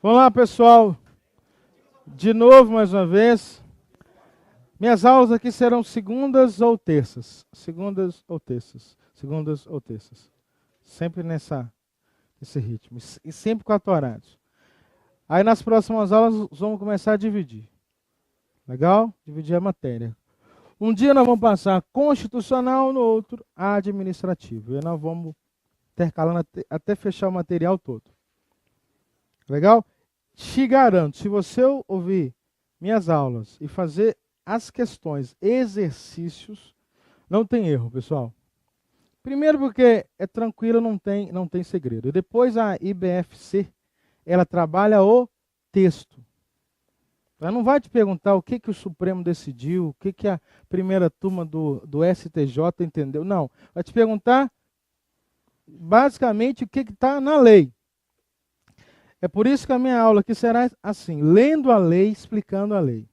Vamos lá, pessoal. De novo, mais uma vez. Minhas aulas aqui serão segundas ou terças. Segundas ou terças. Segundas ou terças. Sempre nesse ritmo. E sempre 4 horários. Aí nas próximas aulas vamos começar a dividir. Legal? Dividir a matéria. Um dia nós vamos passar constitucional, no outro administrativo. E nós vamos intercalando até fechar o material todo. Legal? Te garanto, se você ouvir minhas aulas e fazer as questões, exercícios, não tem erro, pessoal. Primeiro porque é tranquilo, não tem segredo. E depois a IBFC, ela trabalha o texto. Ela não vai te perguntar o que o Supremo decidiu, o que a primeira turma do STJ entendeu. Não. Vai te perguntar basicamente o que está na lei. É por isso que a minha aula aqui será assim, lendo a lei, explicando a lei.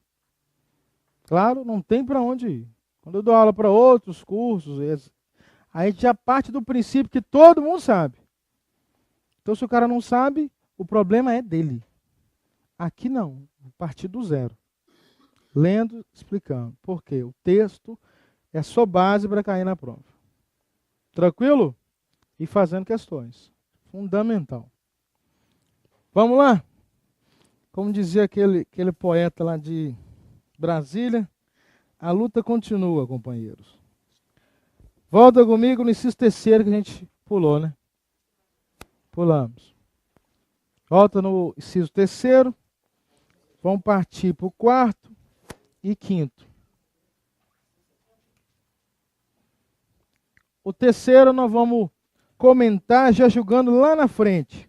Claro, não tem para onde ir. Quando eu dou aula para outros cursos, a gente já parte do princípio que todo mundo sabe. Então, se o cara não sabe, o problema é dele. Aqui não, a partir do zero. Lendo, explicando. Por quê? O texto é a sua base para cair na prova. Tranquilo? E fazendo questões. Fundamental. Vamos lá? Como dizia aquele poeta lá de Brasília, a luta continua, companheiros. Volta comigo no inciso terceiro que a gente pulou, né? Pulamos. Volta no inciso terceiro. Vamos partir para o quarto e quinto. O terceiro nós vamos comentar já julgando lá na frente.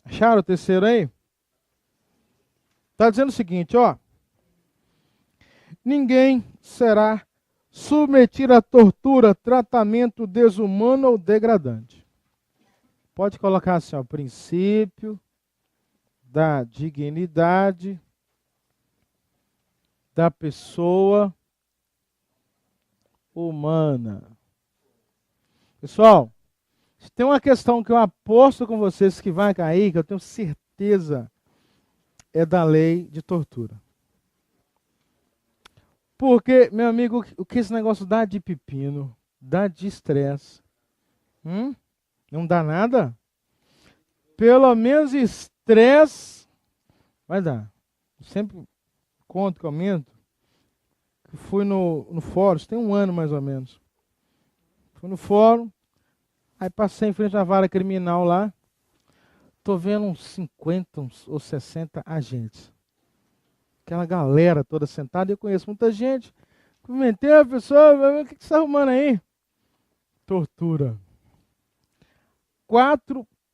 Acharam o terceiro aí? Está dizendo o seguinte, ó. Ninguém será submetido a tortura, tratamento desumano ou degradante. Pode colocar assim, ó, princípio da dignidade da pessoa humana. Pessoal, tem uma questão que eu aposto com vocês que vai cair, que eu tenho certeza é da lei de tortura. Porque, meu amigo, o que esse negócio dá de pepino, dá de estresse, não dá nada? Pelo menos estresse vai dar. Eu sempre comento, que fui no fórum, tem 1 ano mais ou menos. Fui no fórum, aí passei em frente à vara criminal lá, tô vendo uns 50 ou 60 agentes. Aquela galera toda sentada, eu conheço muita gente. Cumprimentei a pessoa, o que você está arrumando aí? Tortura.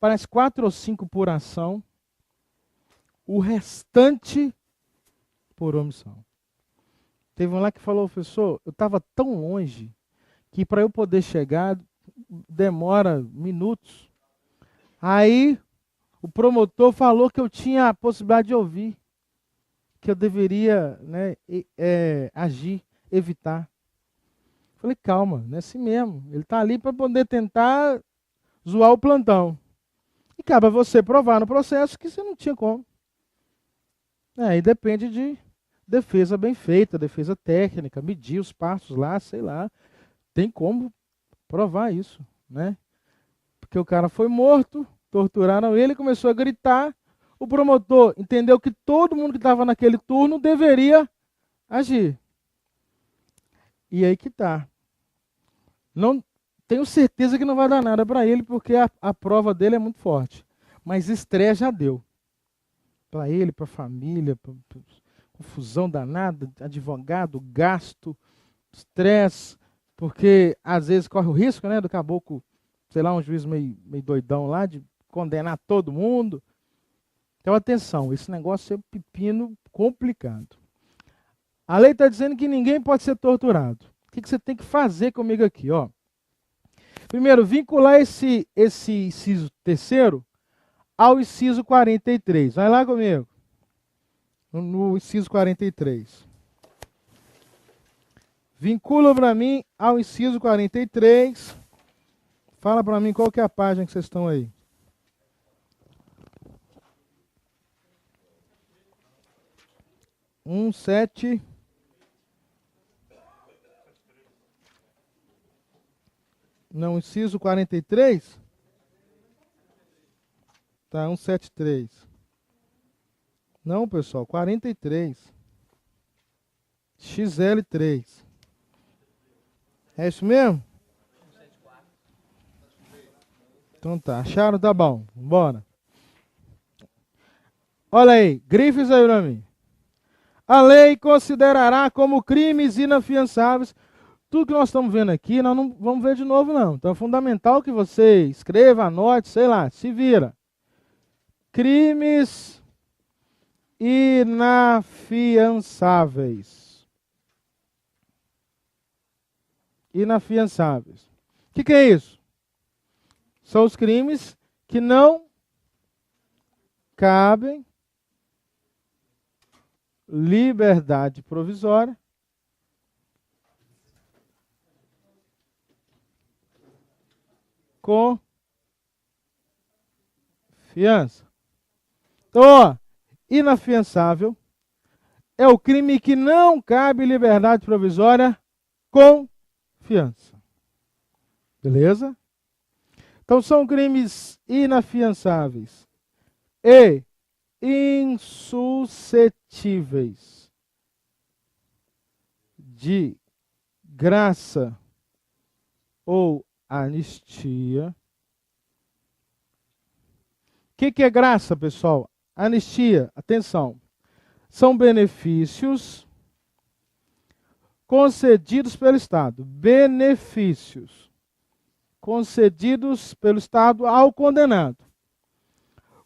Parece 4 ou 5 por ação, o restante por omissão. Teve um lá que falou, professor, eu estava tão longe que para eu poder chegar demora minutos. Aí o promotor falou que eu tinha a possibilidade de ouvir, que eu deveria, né, agir, evitar. Falei, calma, não é assim mesmo. Ele está ali para poder tentar zoar o plantão. E cabe a você provar no processo que você não tinha como. Aí depende de defesa bem feita, defesa técnica, medir os passos lá, sei lá. Tem como provar isso, né? Porque o cara foi morto, torturaram ele, começou a gritar. O promotor entendeu que todo mundo que estava naquele turno deveria agir. E aí que tá. Não tenho certeza que não vai dar nada para ele, porque a prova dele é muito forte. Mas estresse já deu. Para ele, para a família, confusão danada, advogado, gasto, estresse, porque às vezes corre o risco, né, do caboclo, sei lá, um juiz meio doidão lá, de condenar todo mundo. Então, atenção, esse negócio é um pepino complicado. A lei está dizendo que ninguém pode ser torturado. O que você tem que fazer comigo aqui, ó? Primeiro, vincular esse inciso terceiro ao inciso 43. Vai lá comigo. No inciso 43. Vincula para mim ao inciso 43. Fala para mim qual que é a página que vocês estão aí. Sete. Não, inciso 43? Tá, 173. Não, pessoal, 43. XL3. É isso mesmo? Então tá, acharam? Tá bom, bora. Olha aí, grifes aí pra mim. A lei considerará como crimes inafiançáveis. Tudo que nós estamos vendo aqui, nós não vamos ver de novo, não. Então é fundamental que você escreva, anote, sei lá, se vira. Crimes inafiançáveis. Inafiançáveis. O que é isso? São os crimes que não cabem liberdade provisória com fiança. Então, ó, inafiançável é o crime que não cabe liberdade provisória com fiança. Beleza? Então, são crimes inafiançáveis e insuscetíveis de graça ou anistia. O que é graça, pessoal? Anistia, atenção, são benefícios concedidos pelo Estado. Benefícios concedidos pelo Estado ao condenado.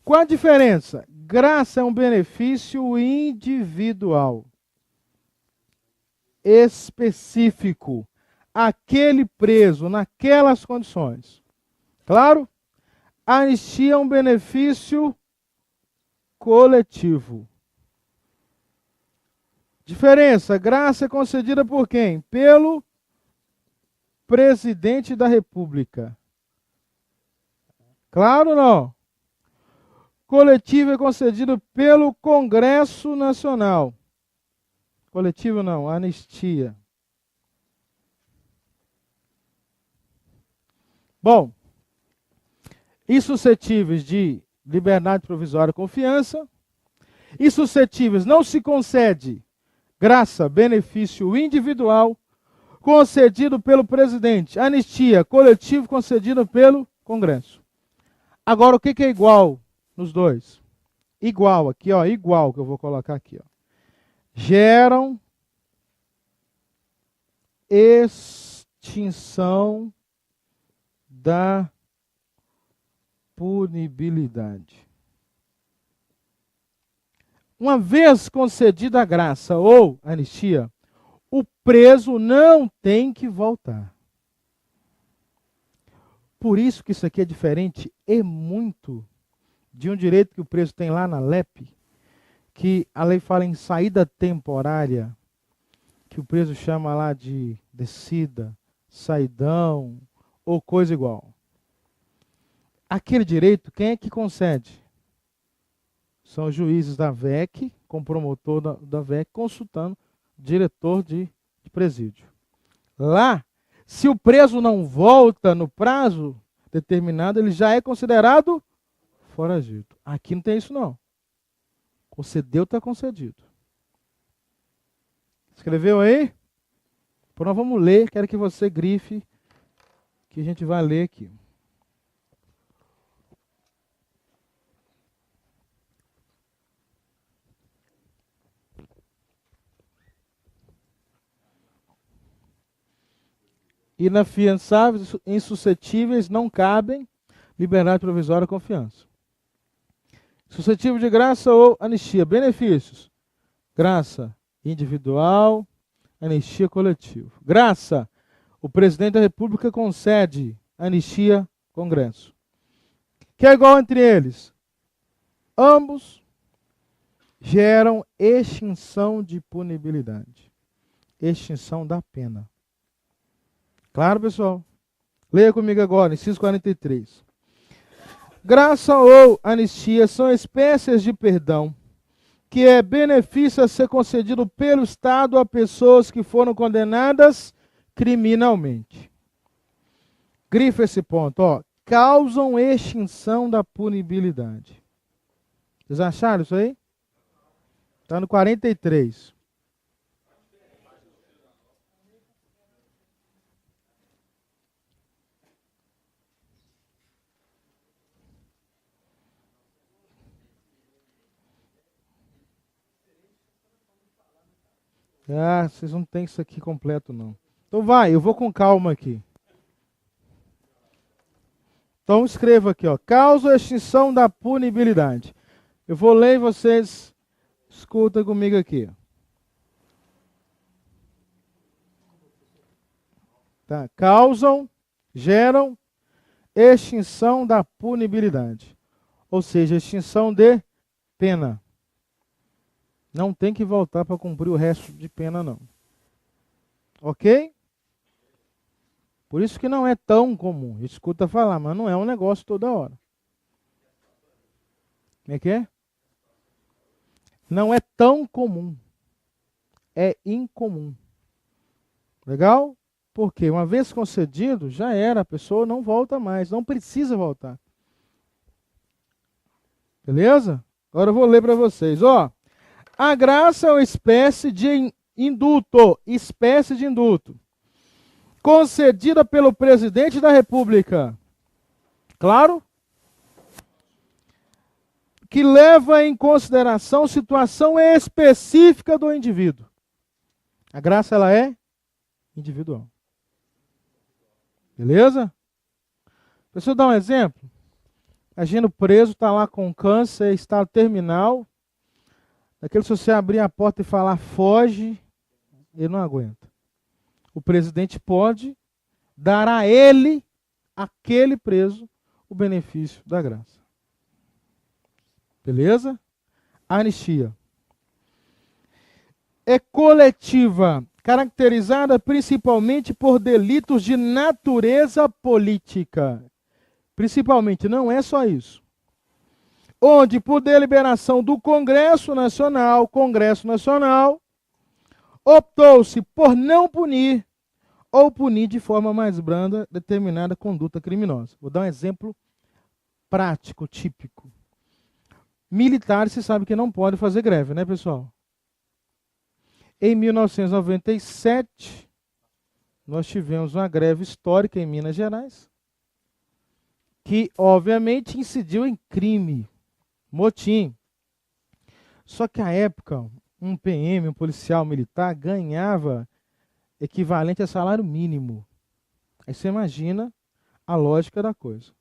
Qual a diferença? Graça é um benefício individual, específico, aquele preso naquelas condições. Claro? Anistia é um benefício coletivo. Diferença: graça é concedida por quem? Pelo presidente da República. Claro ou não? Coletivo é concedido pelo Congresso Nacional. Coletivo não, anistia. Bom, insuscetíveis de liberdade provisória com fiança. Insuscetíveis não se concede graça, benefício individual concedido pelo presidente. Anistia, coletivo concedido pelo Congresso. Agora, o que é igual nos dois? Igual, aqui, ó, igual, que eu vou colocar aqui, ó. Geram extinção da punibilidade. Uma vez concedida a graça ou anistia, o preso não tem que voltar. Por isso que isso aqui é diferente e muito de um direito que o preso tem lá na LEP, que a lei fala em saída temporária, que o preso chama lá de descida, saidão ou coisa igual. Aquele direito, quem é que concede? São os juízes da VEC, com o promotor da VEC, consultando o diretor de presídio. Lá, se o preso não volta no prazo determinado, ele já é considerado foragido. Aqui não tem isso, não. Concedeu, está concedido. Escreveu aí? Então nós vamos ler, quero que você grife, que a gente vai ler aqui. Inafiançáveis, insuscetíveis, não cabem liberdade provisória com fiança. Suscetível de graça ou anistia. Benefícios: graça individual, anistia coletiva. Graça: o presidente da República concede, anistia, Congresso. Que é igual entre eles? Ambos geram extinção de punibilidade. extinção da pena. Claro, pessoal? Leia comigo agora, inciso 43. Graça ou anistia são espécies de perdão que é benefício a ser concedido pelo Estado a pessoas que foram condenadas criminalmente. Grifa esse ponto, ó. Causam extinção da punibilidade. Vocês acharam isso aí? Está no 43. Ah, vocês não têm isso aqui completo, não. Então vai, eu vou com calma aqui. Então escreva aqui, ó. Causa extinção da punibilidade. Eu vou ler e vocês escutam comigo aqui. Tá? Causam, geram extinção da punibilidade. Ou seja, extinção de pena. Não tem que voltar para cumprir o resto de pena, não. Ok? Por isso que não é tão comum. Escuta falar, mas não é um negócio toda hora. Como é que é? Não é tão comum. É incomum. Legal? Porque uma vez concedido, já era. A pessoa não volta mais. Não precisa voltar. Beleza? Agora eu vou ler para vocês. Ó, a graça é uma espécie de indulto. Espécie de indulto. Concedida pelo presidente da República. Claro? Que leva em consideração situação específica do indivíduo. A graça, ela é individual. Beleza? Deixa eu dar um exemplo. Imagina o preso está lá com câncer, estado terminal. Daquele, se você abrir a porta e falar foge, ele não aguenta. O presidente pode dar a ele, aquele preso, o benefício da graça. Beleza? Anistia. É coletiva, caracterizada principalmente por delitos de natureza política. Principalmente, não é só isso. Onde, por deliberação do Congresso Nacional, optou-se por não punir ou punir de forma mais branda determinada conduta criminosa. Vou dar um exemplo prático, típico. Militares, se sabe que não pode fazer greve, né, pessoal? Em 1997, nós tivemos uma greve histórica em Minas Gerais, que, obviamente, incidiu em crime, motim. Só que, à época, um PM, um policial militar, ganhava equivalente a salário mínimo. Aí você imagina a lógica da coisa.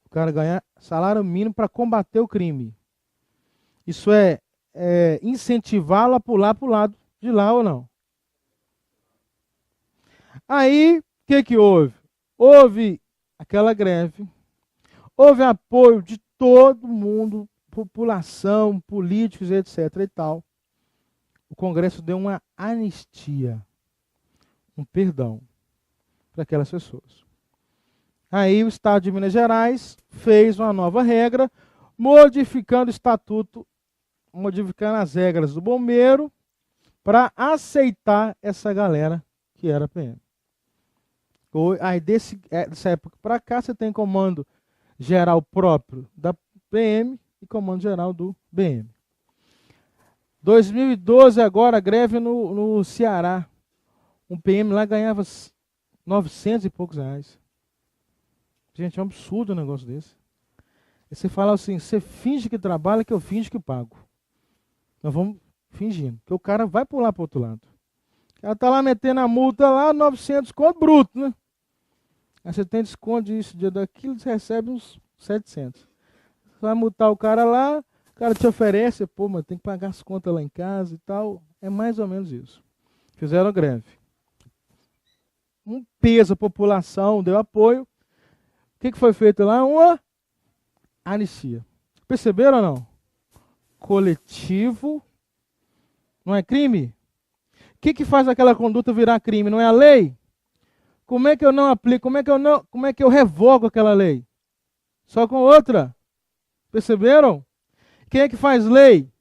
O cara ganha salário mínimo para combater o crime. Isso é incentivá-lo a pular para o lado de lá ou não? Aí, o que houve? Houve aquela greve, houve apoio de todo mundo, população, políticos, etc. e tal. O Congresso deu uma anistia, um perdão para aquelas pessoas. Aí o Estado de Minas Gerais fez uma nova regra, modificando o estatuto, modificando as regras do bombeiro, para aceitar essa galera que era PM. Aí dessa época para cá, você tem comando geral próprio da PM e comando geral do BM. 2012 agora, greve no Ceará. Um PM lá ganhava 900 e poucos reais. Gente, é um absurdo um negócio desse. E você fala assim, você finge que trabalha, que eu finge que pago. Nós vamos fingindo, que o cara vai pular para o outro lado. O cara está lá metendo a multa lá, 900 conto bruto, né? Aí você tem desconto disso, daquilo, você recebe uns 700. Você vai multar o cara lá, o cara te oferece, pô, mas tem que pagar as contas lá em casa e tal. É mais ou menos isso. Fizeram greve. Um peso, a população deu apoio. O que foi feito lá? Uma anistia. Perceberam ou não? Coletivo. Não é crime? que faz aquela conduta virar crime? Não é a lei? Como é que eu não aplico? Como é que eu revogo aquela lei? Só com outra. Perceberam? Quem é que faz lei?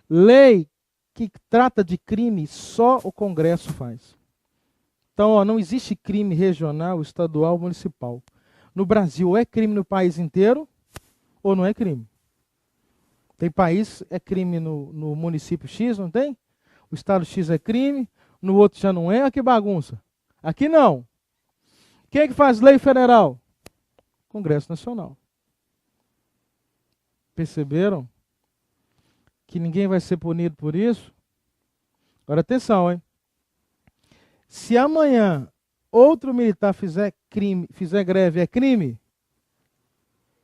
Lei que trata de crime, só o Congresso faz. Então, ó, não existe crime regional, estadual, municipal. No Brasil, ou é crime no país inteiro, ou não é crime. Tem país, é crime no município X, não tem? O estado X é crime, no outro já não é. Olha que bagunça. Aqui não. Quem é que faz lei federal? Congresso Nacional. Perceberam? Que ninguém vai ser punido por isso? Agora atenção, hein? Se amanhã outro militar fizer crime, fizer greve, é crime?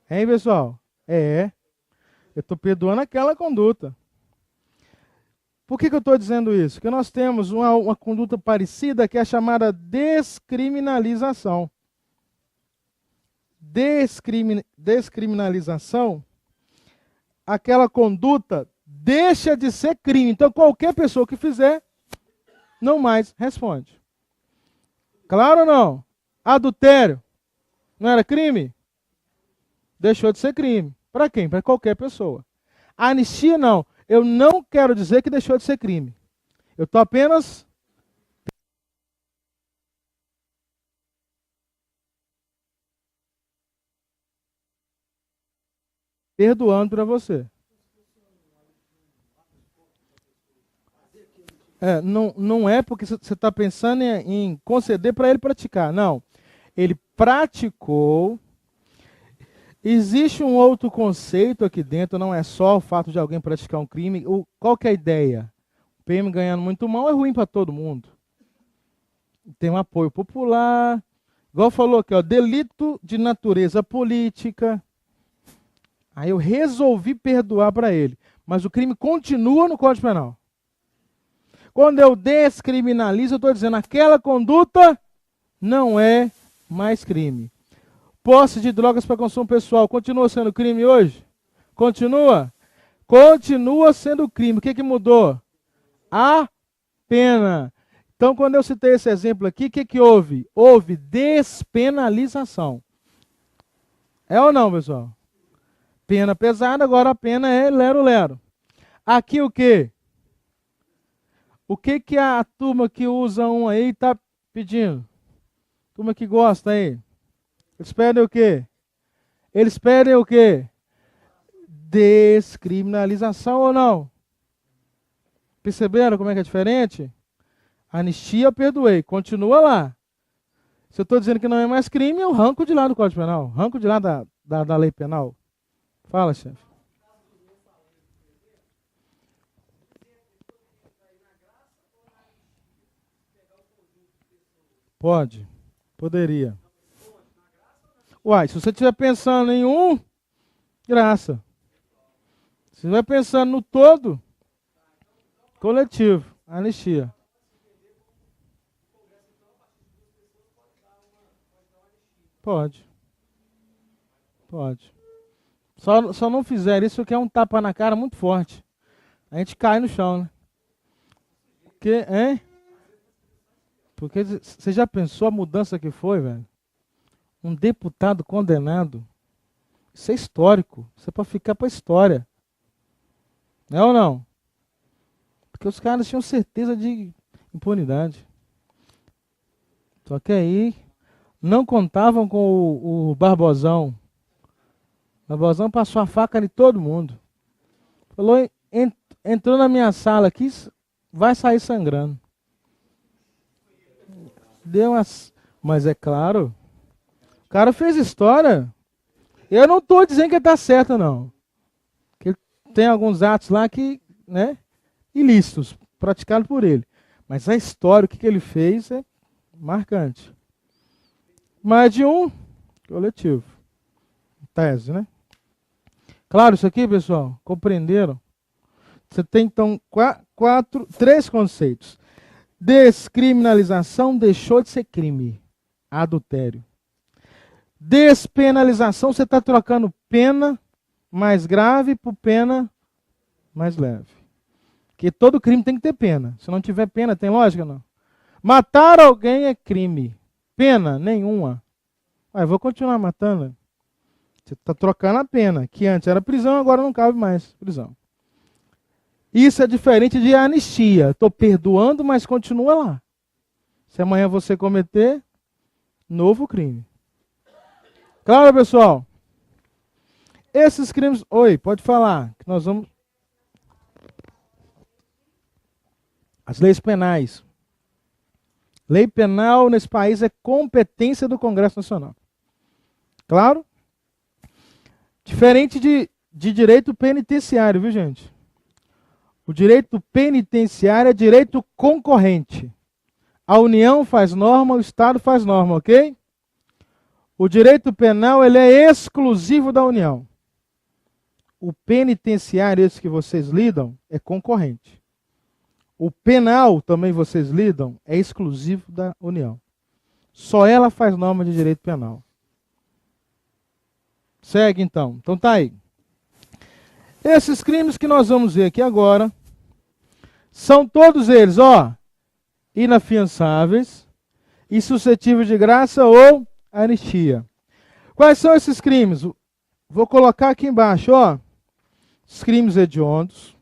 Hein, pessoal? É. Eu estou perdoando aquela conduta. Por que eu estou dizendo isso? Porque nós temos uma conduta parecida que é a chamada descriminalização. Descriminalização, aquela conduta deixa de ser crime. Então, qualquer pessoa que fizer, não mais responde. Claro ou não? Adultério, não era crime? Deixou de ser crime. Para quem? Para qualquer pessoa. Anistia, não. Eu não quero dizer que deixou de ser crime. Eu estou apenas perdoando para você. Não é porque você está pensando em conceder para ele praticar. Não. Ele praticou. Existe um outro conceito aqui dentro, não é só o fato de alguém praticar um crime. Qual que é a ideia? O PM ganhando muito mal é ruim para todo mundo. Tem um apoio popular. Igual falou aqui, ó, delito de natureza política. Aí eu resolvi perdoar para ele. Mas o crime continua no Código Penal. Quando eu descriminalizo, eu estou dizendo aquela conduta não é mais crime. Posse de drogas para consumo pessoal continua sendo crime hoje? Continua? Continua sendo crime. O que mudou? A pena. Então, quando eu citei esse exemplo aqui, o que houve? Houve despenalização. É ou não, pessoal? Pena pesada, agora a pena é lero-lero. Aqui o quê? O que a turma que usa um aí está pedindo? Turma que gosta aí. Eles pedem o quê? Eles pedem o quê? Descriminalização ou não? Perceberam como é que é diferente? Anistia eu perdoei, continua lá. Se eu estou dizendo que não é mais crime, eu arranco de lá do Código Penal, arranco de lá da lei penal. Fala, chefe. Pode, poderia. Uai, se você estiver pensando em um, graça. Se você estiver pensando no todo, coletivo, anistia. Pode. Pode. Só não fizer isso que é um tapa na cara muito forte. A gente cai no chão, né? Porque, hein? Porque você já pensou a mudança que foi, velho? Um deputado condenado. Isso é histórico. Isso é para ficar para a história. Não é ou não? Porque os caras tinham certeza de impunidade. Só que aí não contavam com o Barbosão. O Barbosão passou a faca em todo mundo. Falou, entrou na minha sala aqui, vai sair sangrando. Deu umas... Mas é claro, o cara fez história. Eu não estou dizendo que ele está certo, não. Que tem alguns atos lá que, né, ilícitos, praticados por ele. Mas a história, o que ele fez é marcante. Mais de um coletivo. Tese, né? Claro isso aqui, pessoal? Compreenderam? Você tem, então, três conceitos. Descriminalização deixou de ser crime. Adultério. Despenalização, você está trocando pena mais grave por pena mais leve. O Porque todo crime tem que ter pena. Se não tiver pena, tem lógica, não? Matar alguém é crime. Pena? Nenhuma. Mas vou continuar matando. Você está trocando a pena, que antes era prisão, agora não cabe mais prisão. Isso é diferente de anistia. Estou perdoando, mas continua lá. Se amanhã você cometer, novo crime. Claro, pessoal? Esses crimes... Oi, pode falar. Que nós vamos... As leis penais. Lei penal nesse país é competência do Congresso Nacional. Claro? Diferente de direito penitenciário, viu, gente? O direito penitenciário é direito concorrente. A União faz norma, o Estado faz norma, ok? O direito penal ele é exclusivo da União. O penitenciário, esse que vocês lidam, é concorrente. O penal, também vocês lidam, é exclusivo da União. Só ela faz norma de direito penal. Segue então. Então tá aí. Esses crimes que nós vamos ver aqui agora, são todos eles, inafiançáveis, insuscetíveis de graça ou anistia. Quais são esses crimes? Vou colocar aqui embaixo, os crimes hediondos.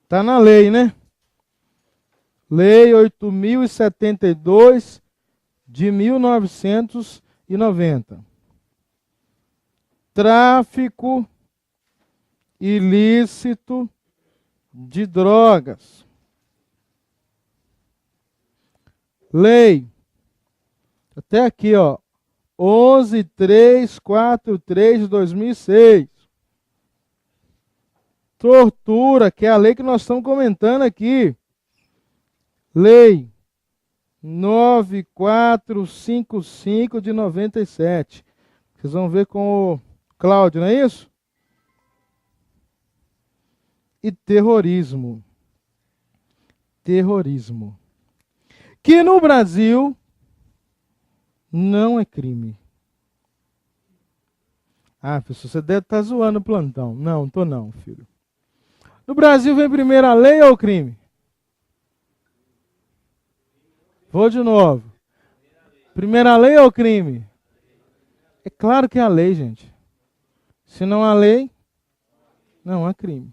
Está na lei, né? Lei 8.072 de 1990. Tráfico ilícito de drogas. Lei, até aqui, 11.343 de 2006. Tortura, que é a lei que nós estamos comentando aqui. Lei 9455 de 97. Vocês vão ver com o Cláudio, não é isso? E terrorismo. Terrorismo. Que no Brasil não é crime. Ah, professor, você deve estar zoando o plantão. Não, estou não, filho. No Brasil vem primeiro a lei ou o crime? Vou de novo. Primeira lei ou crime? É claro que é a lei, gente. Se não há lei, não há crime.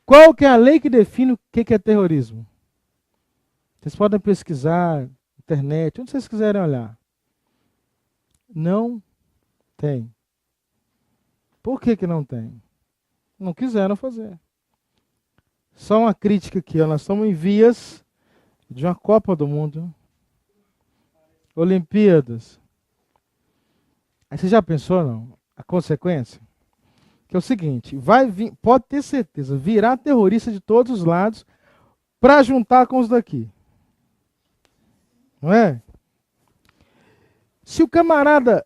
Qual que é a lei que define o que é terrorismo? Vocês podem pesquisar, internet, onde vocês quiserem olhar. Não tem. Por que não tem? Não quiseram fazer. Só uma crítica aqui, nós estamos em vias de uma Copa do Mundo. Olimpíadas. Aí você já pensou, não? A consequência? Que é o seguinte, vai vir, pode ter certeza, virá terrorista de todos os lados para juntar com os daqui. Não é? Se o camarada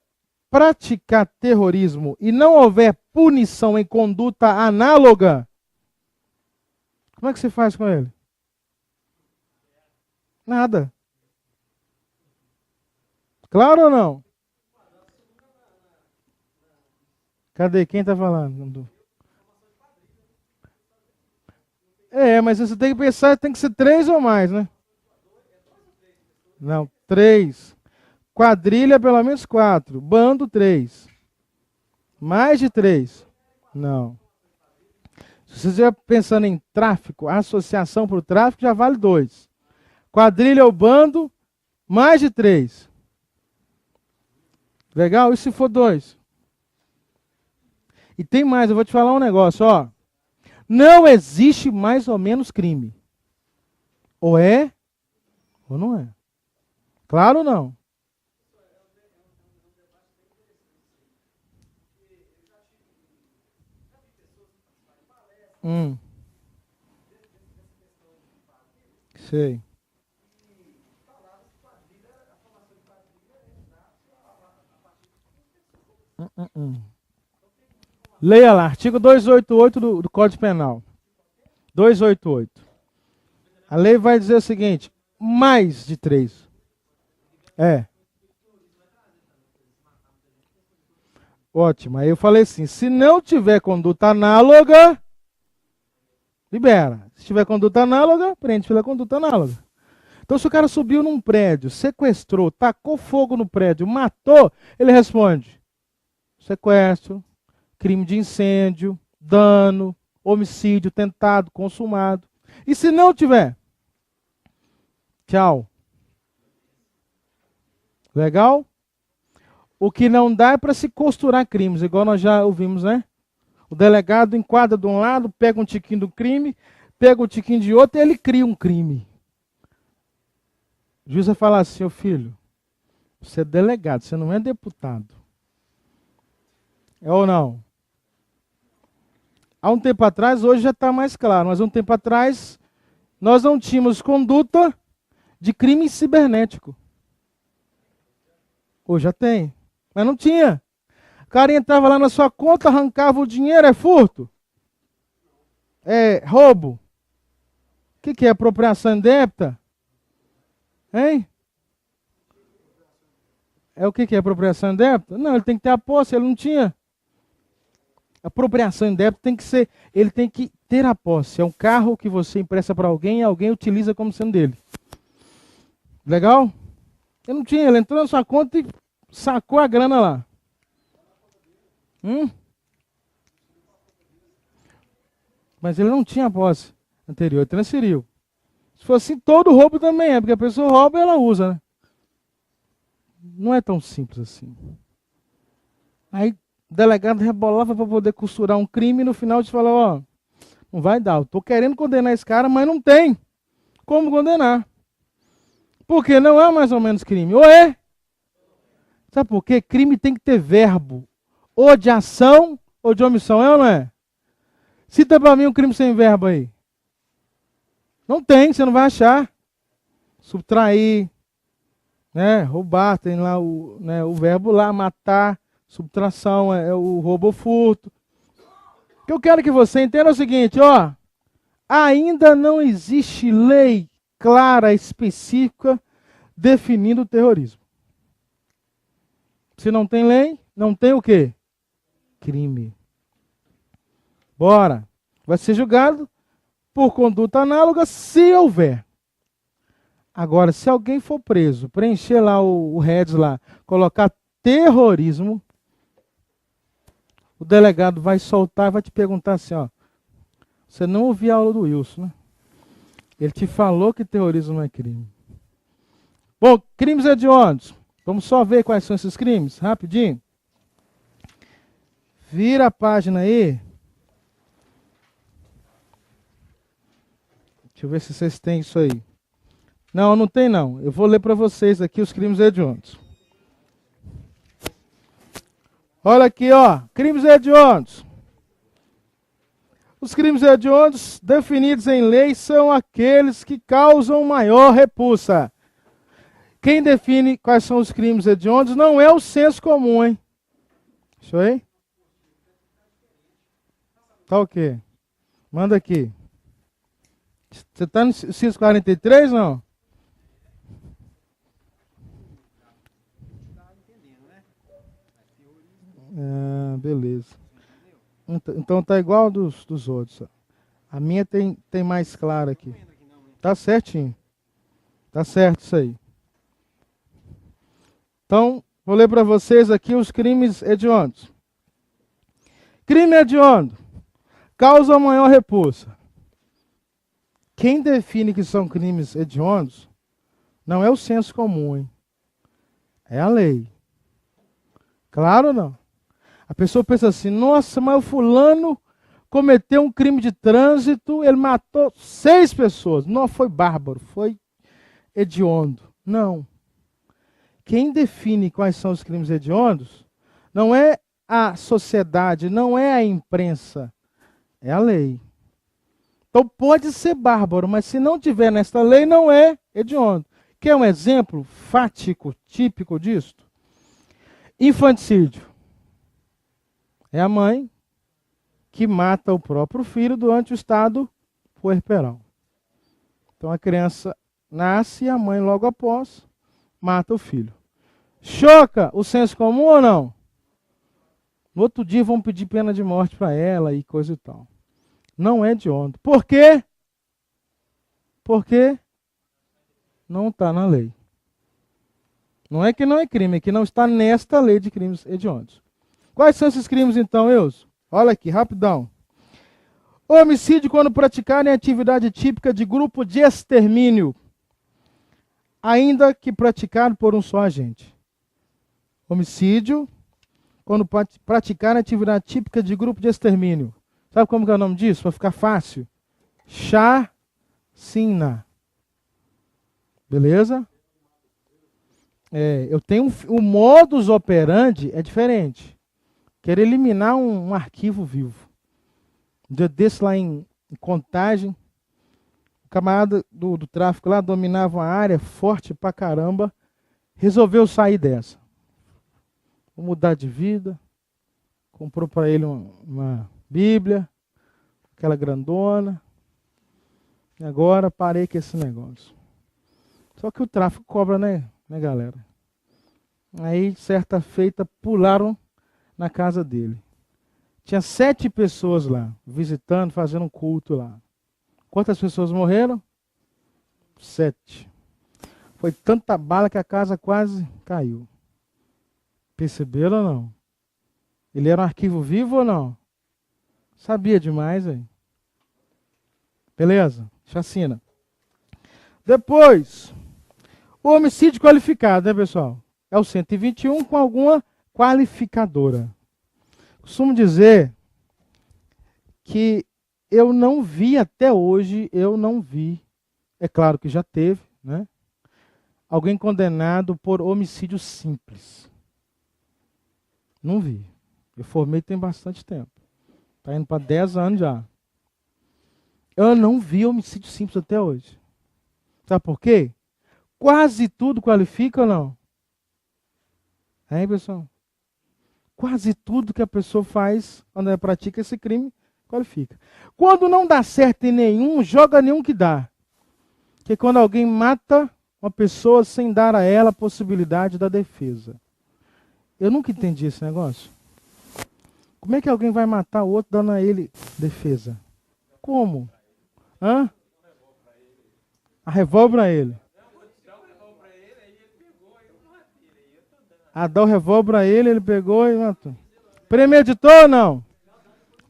praticar terrorismo e não houver punição em conduta análoga, como é que você faz com ele? Nada. Claro ou não? Cadê? Quem está falando? Mas você tem que pensar, tem que ser 3 ou mais, né? Não, 3. Quadrilha, pelo menos 4. Bando, 3. Mais de 3? Não. Se você estiver pensando em tráfico, associação para o tráfico, já vale 2. Quadrilha ou bando, mais de 3. Legal? E se for 2? E tem mais, eu vou te falar um negócio, Não existe mais ou menos crime. Ou é, ou não é. Claro ou não? Sei. Leia lá, artigo 288 do Código Penal. 288. A lei vai dizer o seguinte, mais de 3. Ótimo. Aí eu falei assim, se não tiver conduta análoga, libera. Se tiver conduta análoga, prende pela conduta análoga. Então, se o cara subiu num prédio, sequestrou, tacou fogo no prédio, matou, ele responde: sequestro, crime de incêndio, dano, homicídio tentado, consumado. E se não tiver? Tchau. Legal? O que não dá é para se costurar crimes, igual nós já ouvimos, né? O delegado enquadra de um lado, pega um tiquinho do crime, pega um tiquinho de outro e ele cria um crime. O juiz vai falar assim: ô filho, você é delegado, você não é deputado. É ou não? Há um tempo atrás, hoje já está mais claro, mas há um tempo atrás, nós não tínhamos conduta de crime cibernético. Hoje já tem, mas não tinha. O cara entrava lá na sua conta, arrancava o dinheiro, é furto? É roubo? O que é apropriação indébita? Hein? É o que é apropriação indébita? Não, ele tem que ter a posse, ele não tinha. Apropriação indébita tem que ser, ele tem que ter a posse. É um carro que você empresta para alguém e alguém utiliza como sendo dele. Legal? Ele não tinha, ele entrou na sua conta e sacou a grana lá. Mas ele não tinha a posse anterior, ele transferiu. Se fosse assim, todo roubo também é, porque a pessoa rouba e ela usa, né? Não é tão simples assim. Aí o delegado rebolava para poder costurar um crime e no final te falava: ó, não vai dar, eu tô querendo condenar esse cara, mas não tem como condenar. Porque não é mais ou menos crime, ou é? Sabe por quê? Crime tem que ter verbo, ou de ação ou de omissão, é ou não é? Cita para mim um crime sem verbo aí. Não tem, você não vai achar. Subtrair, né? Roubar, tem lá o verbo lá, matar, subtração, é o roubo ou furto. O que eu quero que você entenda é o seguinte, ó. Ainda não existe lei clara, específica, definindo o terrorismo. Se não tem lei, não tem o quê? Crime. Bora. Vai ser julgado por conduta análoga, se houver. Agora, se alguém for preso, preencher lá o heads lá, colocar terrorismo, o delegado vai soltar e vai te perguntar assim, ó, você não ouviu a aula do Wilson, né? Ele te falou que terrorismo não é crime. Bom, crimes hediondos. Vamos só ver quais são esses crimes, rapidinho. Vira a página aí. Deixa eu ver se vocês têm isso aí. Não, não tem não. Eu vou ler para vocês aqui os crimes hediondos. Olha aqui, ó. Crimes hediondos. Os crimes hediondos definidos em lei são aqueles que causam maior repulsa. Quem define quais são os crimes hediondos não é o senso comum, hein? Isso aí? Tá o quê? Manda aqui. Você está no inciso 43, não? Ah, beleza. Então tá igual dos outros. A minha tem mais claro aqui. Tá certinho. Tá certo isso aí. Então, vou ler para vocês aqui os crimes hediondos. Crime hediondo. Causa maior repulsa. Quem define que são crimes hediondos não é o senso comum, hein? É a lei. Claro ou não? A pessoa pensa assim, nossa, mas o fulano cometeu um crime de trânsito, ele matou 6 pessoas. Não, foi bárbaro, foi hediondo. Não. Quem define quais são os crimes hediondos não é a sociedade, não é a imprensa, é a lei. Então pode ser bárbaro, mas se não tiver nesta lei, não é hediondo. Quer um exemplo fático, típico disto? Infanticídio. É a mãe que mata o próprio filho durante o estado puerperal. Então a criança nasce e a mãe logo após mata o filho. Choca o senso comum ou não? No outro dia vão pedir pena de morte para ela e coisa e tal. Não é hediondo. Por quê? Porque não está na lei. Não é que não é crime, é que não está nesta lei de crimes hediondos. Quais são esses crimes então, Eus? Olha aqui, rapidão. Homicídio quando praticarem atividade típica de grupo de extermínio, ainda que praticado por um só agente. Homicídio quando praticarem atividade típica de grupo de extermínio. Sabe como que é o nome disso? Para ficar fácil. Chacina. Beleza? Eu tenho o modus operandi é diferente. Quero eliminar um arquivo vivo. Um dia desse lá em Contagem, o camarada do tráfico lá dominava uma área forte pra caramba, resolveu sair dessa. Vou mudar de vida, comprou para ele uma Bíblia, aquela grandona, e agora parei com esse negócio. Só que o tráfico cobra, né galera? Aí, certa feita, pularam na casa dele. Tinha 7 pessoas lá, visitando, fazendo um culto lá. Quantas pessoas morreram? 7. Foi tanta bala que a casa quase caiu. Perceberam ou não? Ele era um arquivo vivo ou não? Sabia demais, hein? Beleza? Chacina. Depois, o homicídio qualificado, né, pessoal? É o 121 com alguma qualificadora. Costumo dizer que eu não vi até hoje, é claro que já teve, né? Alguém condenado por homicídio simples. Não vi. Eu formei tem bastante tempo. Está indo para 10 anos já. Eu não vi homicídio simples até hoje. Sabe por quê? Quase tudo qualifica ou não? Hein, pessoal? Quase tudo que a pessoa faz quando ela pratica esse crime, qualifica. Quando não dá certo em nenhum, joga nenhum que dá. Que é quando alguém mata uma pessoa sem dar a ela a possibilidade da defesa. Eu nunca entendi esse negócio. Como é que alguém vai matar o outro dando a ele defesa? Como? Hã? A revólver pra ele. Dá o revólver pra ele, ele pegou e matou. Premeditou ou não?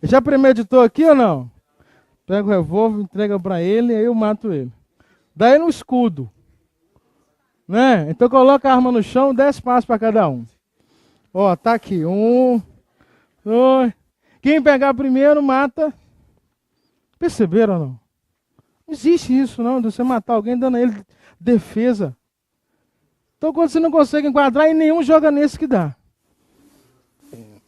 Já premeditou aqui ou não? Pega o revólver, entrega pra ele e aí eu mato ele. Daí no escudo. Né? Então coloca a arma no chão, 10 passos para cada um. Ó, tá aqui. 1, 2. Quem pegar primeiro, mata. Perceberam ou não? Não existe isso não, de você matar alguém dando a ele defesa. Então quando você não consegue enquadrar, em nenhum joga nesse que dá.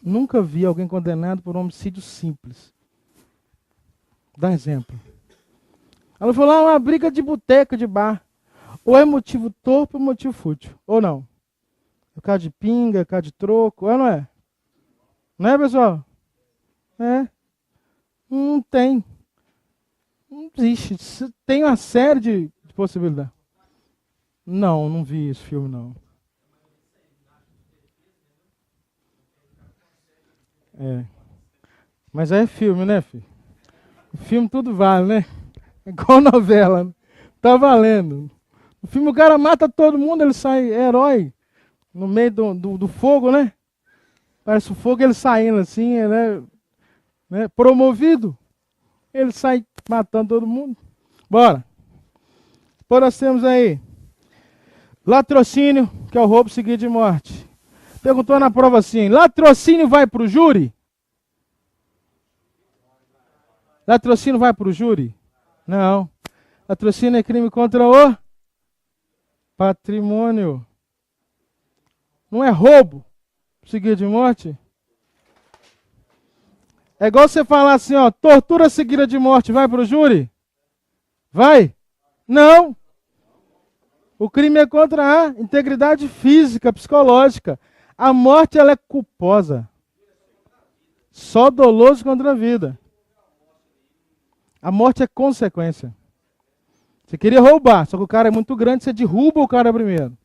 Nunca vi alguém condenado por homicídio simples. Dá exemplo. Ela falou lá, uma briga de boteca, de bar. Ou é motivo torpe ou motivo fútil. Ou não. É caso de pinga, é caso de troco, ou não é? Não é, pessoal? É. Não tem. Não existe. Tem uma série de possibilidades. Não vi esse filme, não. Mas é filme, né, filho? O filme tudo vale, né? É igual novela. Né? Tá valendo. O filme o cara mata todo mundo, ele sai herói no meio do fogo, né? Parece o fogo ele saindo assim, né? Promovido. Ele sai matando todo mundo. Bora. Depois nós temos aí latrocínio, que é o roubo seguido de morte. Perguntou na prova assim, latrocínio vai para o júri? Latrocínio vai para o júri? Não. Latrocínio é crime contra o patrimônio. Não é roubo seguido de morte? É igual você falar assim, ó, tortura seguida de morte vai para o júri? Vai? Não. O crime é contra a integridade física, psicológica. A morte, ela é culposa. Só doloso contra a vida. A morte é consequência. Você queria roubar, só que o cara é muito grande, você derruba o cara primeiro.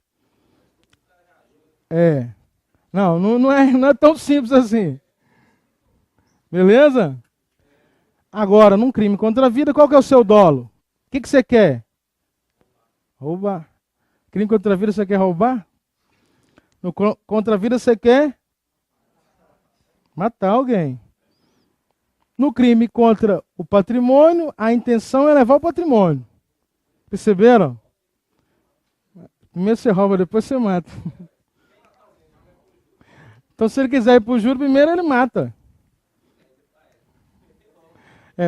Não é tão simples assim. Beleza? Agora, num crime contra a vida, qual que é o seu dolo? O que você quer? Roubar. Crime contra a vida, você quer roubar? No contra a vida, você quer matar alguém. No crime contra o patrimônio, a intenção é levar o patrimônio. Perceberam? Primeiro você rouba, depois você mata. Então, se ele quiser ir para o júri, primeiro ele mata.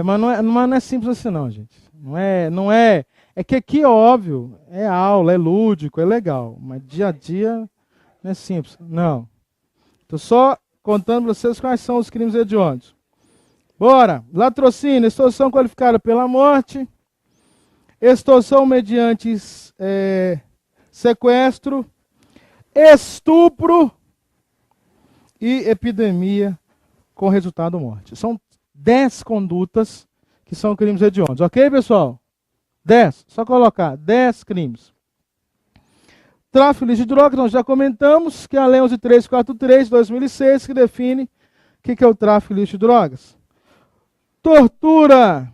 Mas não é simples assim não, gente. Não é. É que aqui, óbvio, é aula, é lúdico, é legal. Mas dia a dia não é simples. Não. Estou só contando para vocês quais são os crimes hediondos. Bora. Latrocínio, extorsão qualificada pela morte. Extorsão mediante sequestro. Estupro. E epidemia com resultado morte. São 10 condutas que são crimes hediondos. Ok, pessoal? 10. Só colocar 10 crimes. Tráfico ilícito de drogas, nós já comentamos, que é a Lei 11.343 de 2006, que define o que é o tráfico ilícito de drogas. Tortura.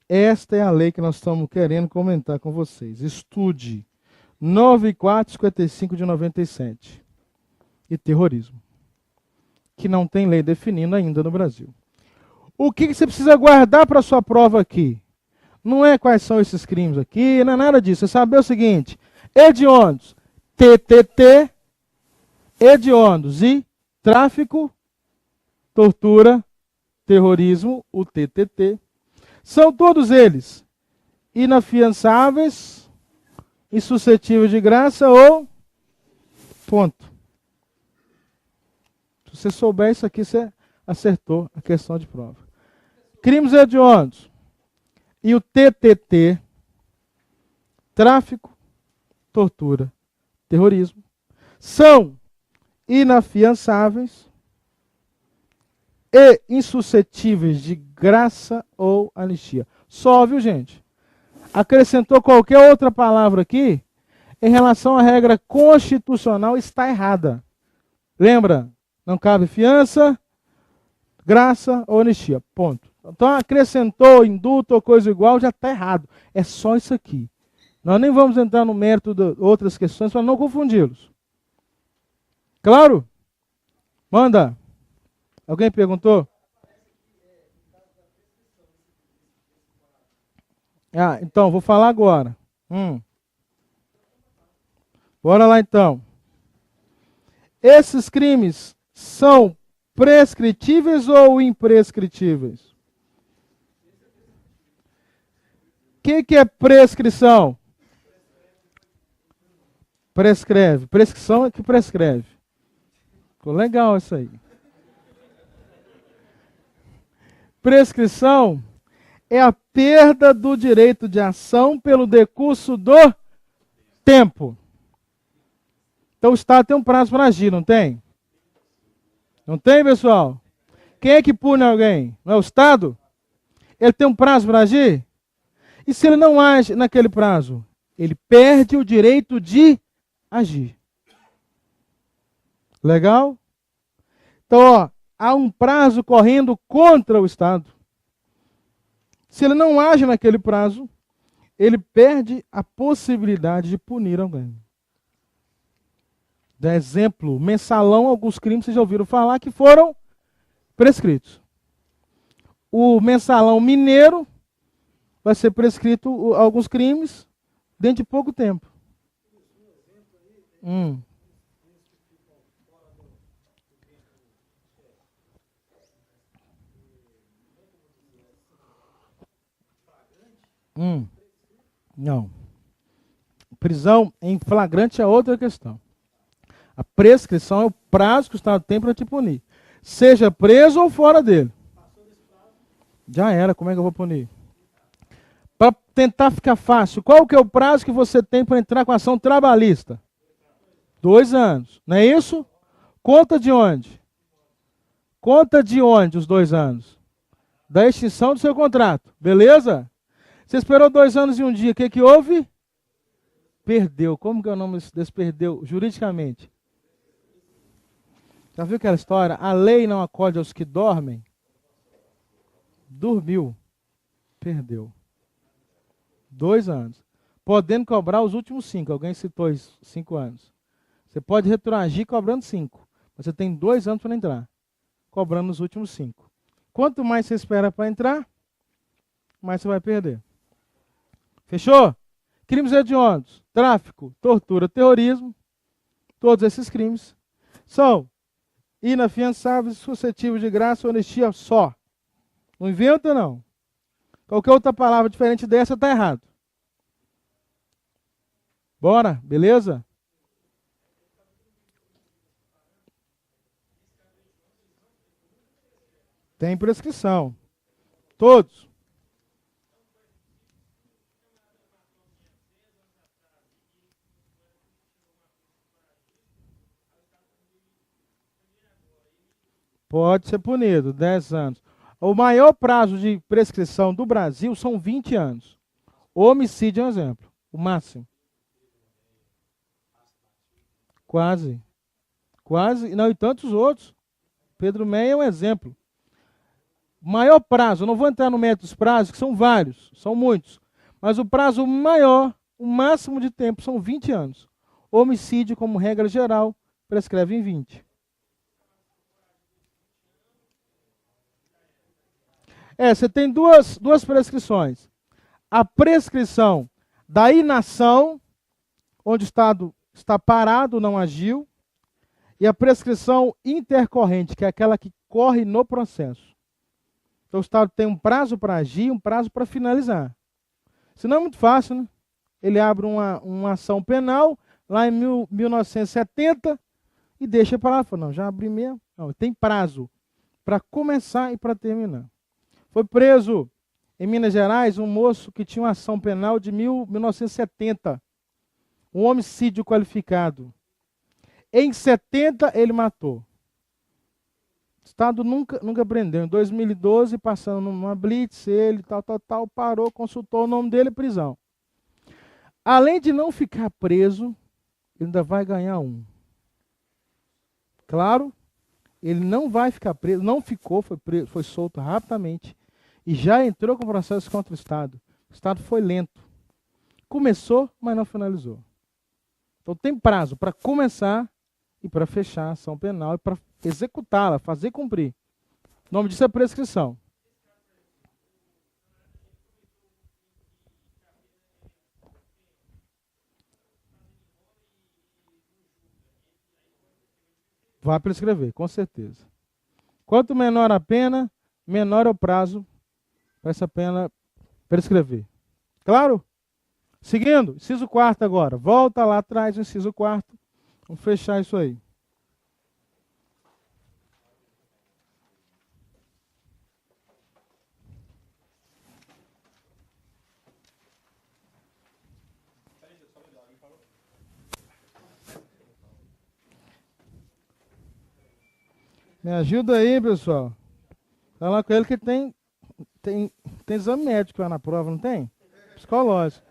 Esta é a lei que nós estamos querendo comentar com vocês. Estude. 9455 de 97. E terrorismo. Que não tem lei definindo ainda no Brasil. O que você precisa guardar para a sua prova aqui? Não é quais são esses crimes aqui, não é nada disso. É saber o seguinte: hediondos, TTT, hediondos e tráfico, tortura, terrorismo, o TTT. São todos eles inafiançáveis, insuscetíveis de graça ou ponto. Se você souber isso aqui, você acertou a questão de prova. Crimes hediondos e o TTT, tráfico, tortura, terrorismo, são inafiançáveis e insuscetíveis de graça ou anistia. Só, viu, gente? Acrescentou qualquer outra palavra aqui, em relação à regra constitucional, está errada. Lembra? Não cabe fiança, graça ou anistia. Ponto. Então acrescentou indulto ou coisa igual, já está errado. É só isso aqui. Nós nem vamos entrar no mérito de outras questões para não confundi-los. Claro? Manda. Alguém perguntou? Então, vou falar agora. Bora lá então. Esses crimes são prescritíveis ou imprescritíveis? O que é prescrição? Prescreve. Prescrição é que prescreve. Ficou legal isso aí. Prescrição é a perda do direito de ação pelo decurso do tempo. Então o Estado tem um prazo para agir, não tem? Não tem, pessoal? Quem é que pune alguém? Não é o Estado? Ele tem um prazo para agir? E se ele não age naquele prazo? Ele perde o direito de agir. Legal? Então, há um prazo correndo contra o Estado. Se ele não age naquele prazo, ele perde a possibilidade de punir alguém. De exemplo, mensalão, alguns crimes vocês já ouviram falar que foram prescritos. O mensalão mineiro vai ser prescrito alguns crimes dentro de pouco tempo. Não. Prisão em flagrante é outra questão. A prescrição é o prazo que o Estado tem para te punir. Seja preso ou fora dele. Já era, como é que eu vou punir? Para tentar ficar fácil, qual que é o prazo que você tem para entrar com ação trabalhista? 2 anos, não é isso? Conta de onde? Conta de onde os 2 anos? Da extinção do seu contrato, beleza? Você esperou 2 anos e um dia, o que houve? Perdeu. Como que é o nome desse perdeu juridicamente? Já viu aquela história? A lei não acode aos que dormem? Dormiu, perdeu. 2 anos. Podendo cobrar os últimos 5. Alguém citou isso, 5 anos. Você pode retroagir cobrando 5. Você tem 2 anos para entrar, cobrando os últimos 5. Quanto mais você espera para entrar, mais você vai perder. Fechou? Crimes hediondos, tráfico, tortura, terrorismo, todos esses crimes são inafiançáveis, suscetíveis de graça ou anistia só. Não inventa, não. Qualquer outra palavra diferente dessa está errado. Bora, beleza? Tem prescrição. Todos. Pode ser punido, 10 anos. O maior prazo de prescrição do Brasil são 20 anos. O homicídio é um exemplo, o máximo. Quase. Quase, não, e tantos outros. Pedro Meia é um exemplo. O maior prazo, eu não vou entrar no mérito dos prazos, que são vários, são muitos. Mas o prazo maior, o máximo de tempo, são 20 anos. O homicídio, como regra geral, prescreve em 20. Você tem duas prescrições. A prescrição da inação, onde o Estado está parado, não agiu, e a prescrição intercorrente, que é aquela que corre no processo. Então o Estado tem um prazo para agir e um prazo para finalizar. Senão é muito fácil, né? Ele abre uma ação penal, lá em 1970, e deixa para lá. Fala, não, já abri mesmo. Não, tem prazo para começar e para terminar. Foi preso em Minas Gerais um moço que tinha uma ação penal de 1970. Um homicídio qualificado. Em 70 ele matou. O Estado nunca prendeu. Em 2012, passando numa blitz, ele tal, parou, consultou o nome dele, prisão. Além de não ficar preso, ele ainda vai ganhar um. Claro, ele não vai ficar preso, não ficou, foi solto rapidamente. E já entrou com processo contra o Estado. O Estado foi lento. Começou, mas não finalizou. Então tem prazo para começar e para fechar a ação penal e para executá-la, fazer cumprir. O nome disso é prescrição. Vai prescrever, com certeza. Quanto menor a pena, menor é o prazo para essa pena prescrever. Claro? Seguindo, inciso 4 agora. Volta lá atrás, inciso 4. Vamos fechar isso aí. Me ajuda aí, pessoal. Fala com ele que tem exame médico lá na prova, não tem? Psicológico.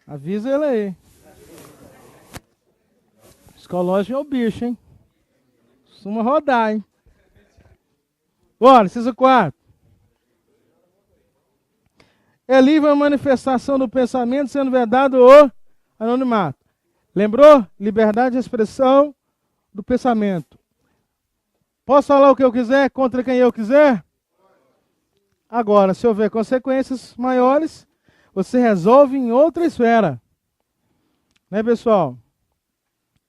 Avisa ele aí. Psicológico é o bicho, hein? Costuma rodar, hein? Bora, inciso 4. É livre a manifestação do pensamento, sendo vedado o anonimato. Lembrou? Liberdade de expressão do pensamento. Posso falar o que eu quiser contra quem eu quiser? Agora, se houver consequências maiores, você resolve em outra esfera. Né, pessoal?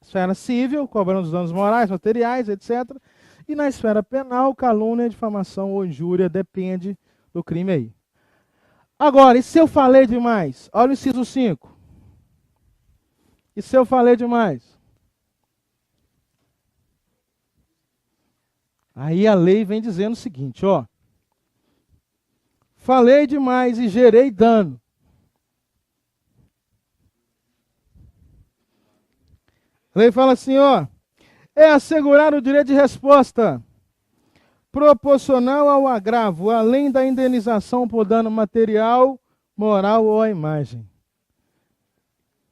Esfera civil, cobrando os danos morais, materiais, etc. E na esfera penal, calúnia, difamação ou injúria, depende do crime aí. Agora, e se eu falei demais? Olha o inciso 5. E se eu falei demais? Aí a lei vem dizendo o seguinte, ó. Falei demais e gerei dano. A lei fala assim, ó. É assegurar o direito de resposta proporcional ao agravo, além da indenização por dano material, moral ou à imagem.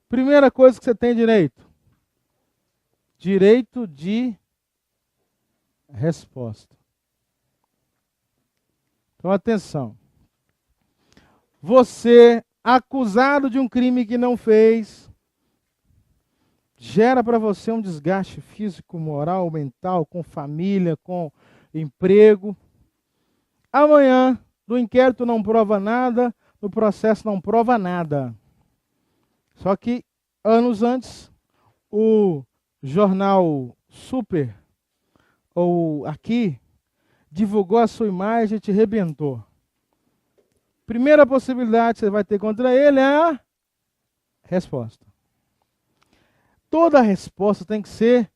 Primeira coisa que você tem direito. Direito de Resposta. Então, atenção. Você, acusado de um crime que não fez, gera para você um desgaste físico, moral, mental, com família, com emprego. Amanhã, do inquérito não prova nada, no processo não prova nada. Só que, anos antes, o jornal Super, ou Aqui, divulgou a sua imagem e te rebentou. Primeira possibilidade que você vai ter contra ele é a resposta. Toda resposta tem que ser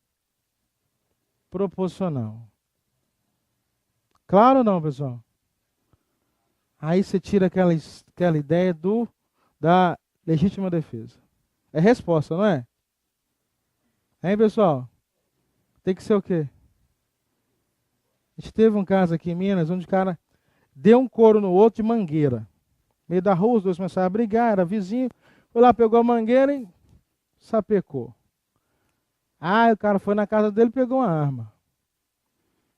proporcional. Claro ou não, pessoal? Aí você tira aquela ideia da legítima defesa. É resposta, não é? Hein, pessoal? Tem que ser o quê? A gente teve um caso aqui em Minas, onde o cara deu um couro no outro de mangueira. No meio da rua, os dois começaram a brigar, era vizinho. Foi lá, pegou a mangueira e sapecou. Ah, o cara foi na casa dele e pegou uma arma.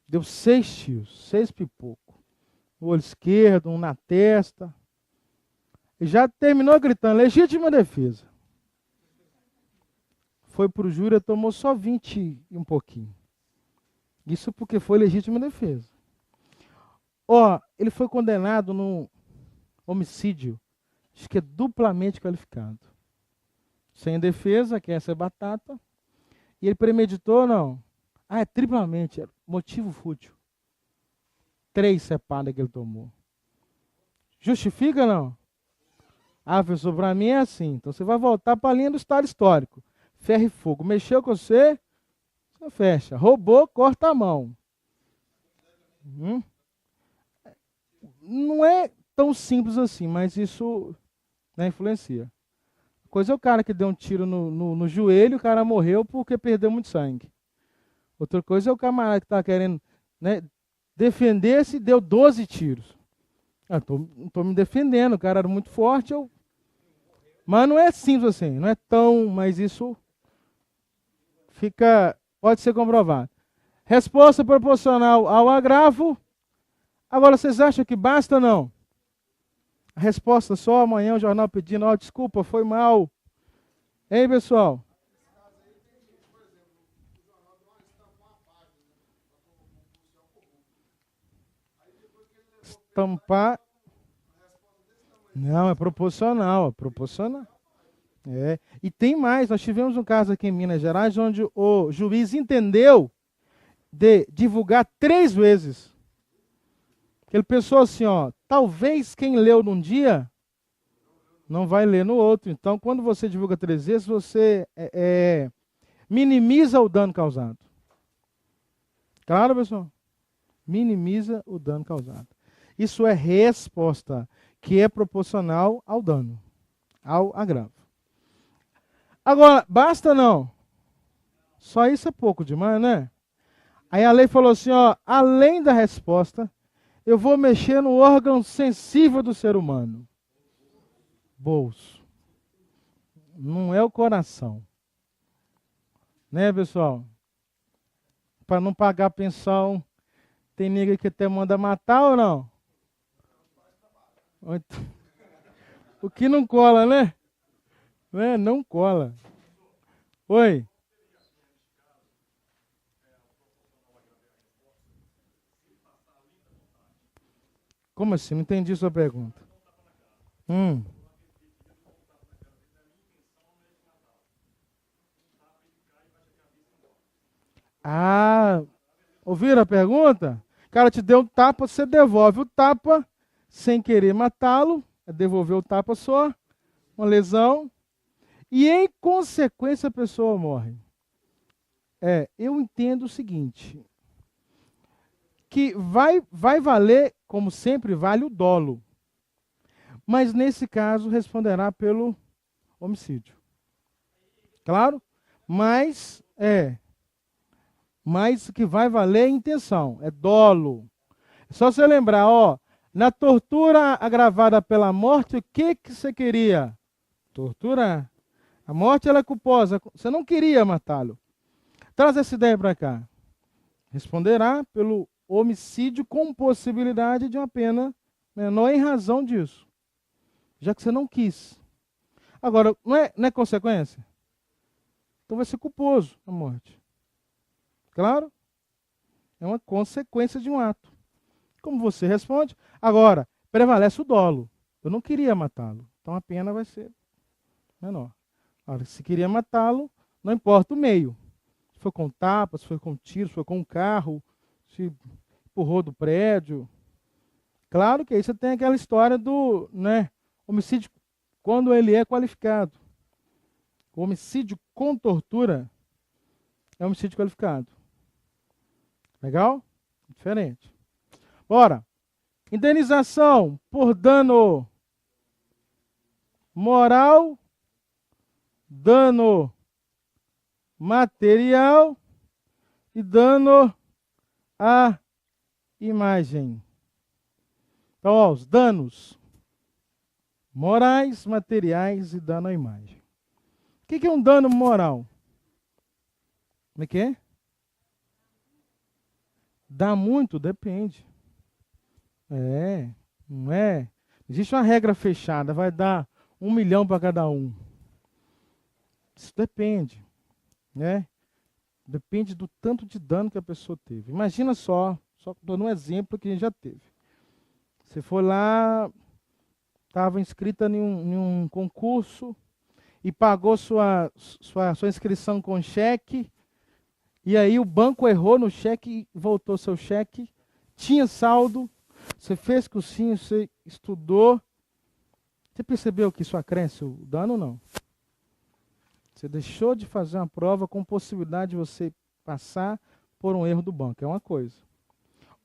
Deu 6 tiros, 6 pipocos. No olho esquerdo, um na testa. E já terminou gritando, legítima defesa. Foi para o júri e tomou só 20 e um pouquinho. Isso porque foi legítima defesa. Ó, ele foi condenado no homicídio, acho que é duplamente qualificado. Sem defesa, que essa é batata. E ele premeditou, não? Ah, é triplamente, é motivo fútil. 3 cepadas que ele tomou. Justifica, não? Ah, professor, para mim é assim. Então você vai voltar para a linha do Estado histórico. Ferro e fogo. Mexeu com você, você fecha. Roubou, corta a mão. Não é tão simples assim, mas isso, né, influencia. Coisa é o cara que deu um tiro no joelho, o cara morreu porque perdeu muito sangue. Outra coisa é o camarada que está querendo, né, defender-se e deu 12 tiros. Não estou me defendendo, o cara era muito forte. Mas não é simples assim, não é tão, mas isso pode ser comprovado. Resposta proporcional ao agravo. Agora, vocês acham que basta ou não? A resposta só amanhã o jornal pedindo, desculpa, foi mal. Hein, pessoal? Estampar. Não, é proporcional, É. E tem mais, nós tivemos um caso aqui em Minas Gerais, onde o juiz entendeu de divulgar 3 vezes. Ele pensou assim, talvez quem leu num dia não vai ler no outro. Então, quando você divulga 3 vezes, você minimiza o dano causado. Claro, pessoal? Minimiza o dano causado. Isso é resposta, que é proporcional ao dano, ao agravo. Agora, basta não? Só isso é pouco demais, né? Aí a lei falou assim, além da resposta, eu vou mexer no órgão sensível do ser humano. Bolso. Não é o coração. Né, pessoal? Para não pagar pensão, tem nega que até manda matar ou não? O que não cola, né? Não cola. Oi. Como assim? Não entendi sua pergunta. Ah, ouviram a pergunta? O cara te deu um tapa, você devolve o tapa sem querer matá-lo, devolver o tapa só, uma lesão, e em consequência a pessoa morre. Eu entendo o seguinte, que vai valer, como sempre vale, o dolo. Mas nesse caso responderá pelo homicídio. Claro? Mas o que vai valer é a intenção, é dolo. É só você lembrar, na tortura agravada pela morte, o que você queria? Torturar. A morte ela é culposa, você não queria matá-lo. Traz essa ideia para cá. Responderá pelo homicídio com possibilidade de uma pena menor em razão disso, já que você não quis. Agora, não é consequência? Então vai ser culposo a morte. Claro? É uma consequência de um ato. Como você responde? Agora, prevalece o dolo. Eu não queria matá-lo, então a pena vai ser menor. Agora, se queria matá-lo, não importa o meio. Se foi com tapa, se foi com tiro, se foi com um carro, se empurrou do prédio. Claro que aí você tem aquela história do, né, homicídio quando ele é qualificado. O homicídio com tortura é homicídio qualificado. Legal? Diferente. Bora. Indenização por dano moral, dano material e dano à imagem. Então, ó, os danos morais, materiais e dano à imagem. O que é um dano moral? Como é que é? Dá muito? Depende. Não é? Existe uma regra fechada, vai dar 1 milhão para cada um. Isso depende, né? Depende do tanto de dano que a pessoa teve. Imagina só dando um exemplo que a gente já teve. Você foi lá, estava inscrita em um concurso e pagou sua inscrição com cheque, e aí o banco errou no cheque, voltou seu cheque, tinha saldo, você fez cursinho, você estudou. Você percebeu que isso acresce o dano ou não? Você deixou de fazer uma prova com possibilidade de você passar por um erro do banco. É uma coisa.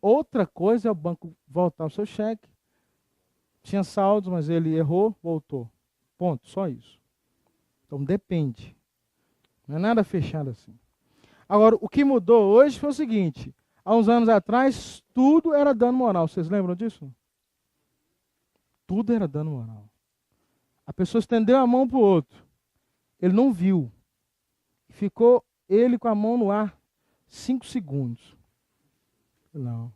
Outra coisa é o banco voltar o seu cheque. Tinha saldo, mas ele errou, voltou. Ponto, só isso. Então depende. Não é nada fechado assim. Agora, o que mudou hoje foi o seguinte. Há uns anos atrás, tudo era dano moral. Vocês lembram disso? Tudo era dano moral. A pessoa estendeu a mão para o outro. Ele não viu. Ficou ele com a mão no ar 5 segundos. Não.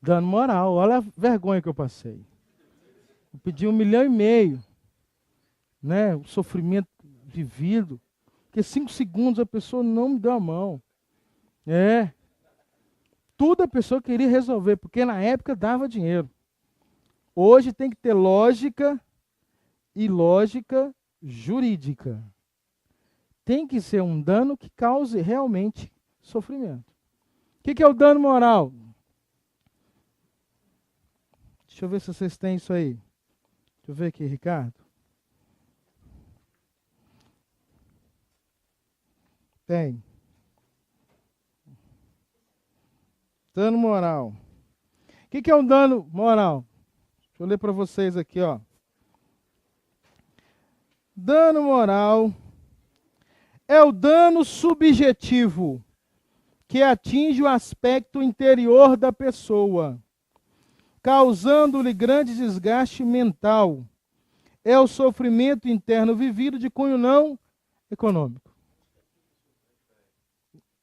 Dano moral. Olha a vergonha que eu passei. Eu pedi 1,5 milhão. Né? O sofrimento vivido. Porque 5 segundos a pessoa não me deu a mão. Tudo a pessoa queria resolver, porque na época dava dinheiro. Hoje tem que ter lógica e lógica jurídica. Tem que ser um dano que cause realmente sofrimento. O que é o dano moral? Deixa eu ver se vocês têm isso aí. Deixa eu ver aqui, Ricardo. Tem. Dano moral. O que é um dano moral? Deixa eu ler para vocês aqui, ó. Dano moral é o dano subjetivo que atinge o aspecto interior da pessoa, causando-lhe grande desgaste mental. É o sofrimento interno vivido de cunho não econômico.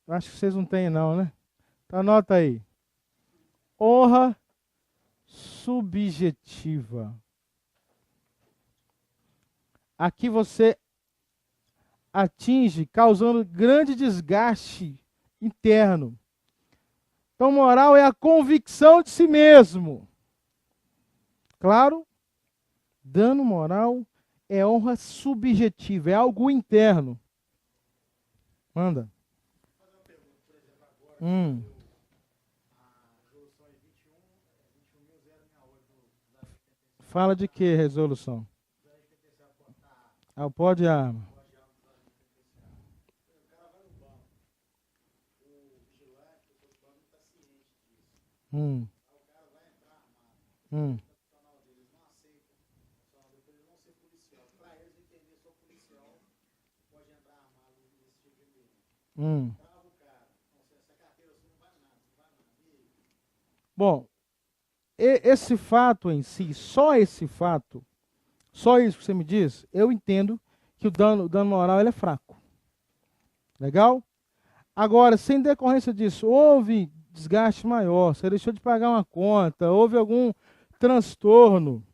Acho que vocês não têm não, né? Então anota aí. Honra subjetiva. Aqui você atinge, causando grande desgaste interno. Então, moral é a convicção de si mesmo. Claro, dano moral é honra subjetiva, é algo interno. Manda. Fala de que resolução? O pó de arma. Bom, esse fato em si, só esse fato, só isso que você me diz, eu entendo que o dano moral ele é fraco. Legal? Agora, sem decorrência disso, houve desgaste maior, você deixou de pagar uma conta, houve algum transtorno,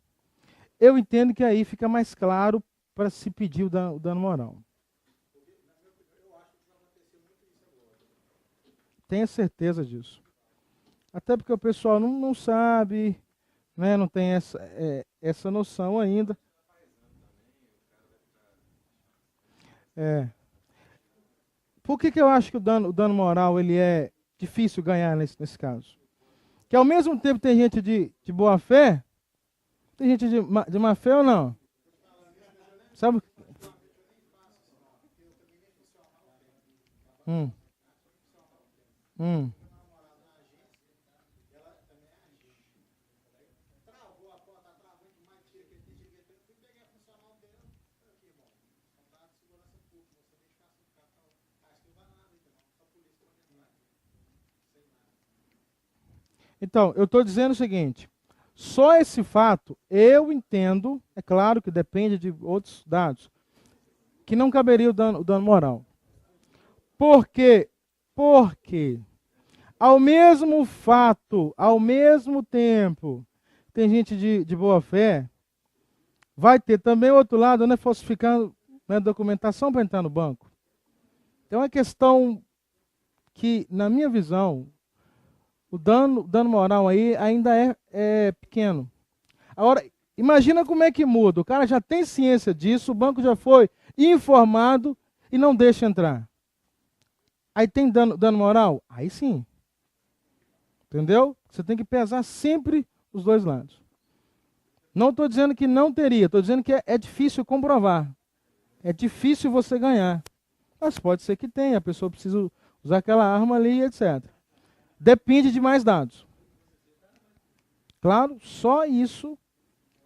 eu entendo que aí fica mais claro para se pedir o dano moral. Tenha certeza disso. Até porque o pessoal não sabe, né, não tem essa noção ainda. É. Por que eu acho que o dano moral ele é difícil ganhar nesse caso? Que ao mesmo tempo tem gente de boa fé, tem gente de má fé ou não? Sabe? Hum, hum. Então, eu estou dizendo o seguinte, só esse fato, eu entendo, é claro que depende de outros dados, que não caberia o dano moral. Por quê? Porque, ao mesmo fato, ao mesmo tempo, tem gente de boa fé, vai ter também o outro lado, né, falsificando, né, documentação para entrar no banco. Então é uma questão que, na minha visão, o dano moral aí ainda é pequeno. Agora, imagina como é que muda. O cara já tem ciência disso, o banco já foi informado e não deixa entrar. Aí tem dano moral? Aí sim. Entendeu? Você tem que pesar sempre os dois lados. Não estou dizendo que não teria, estou dizendo que é difícil comprovar. É difícil você ganhar. Mas pode ser que tenha, a pessoa precisa usar aquela arma ali, etc. Depende de mais dados. Claro, só isso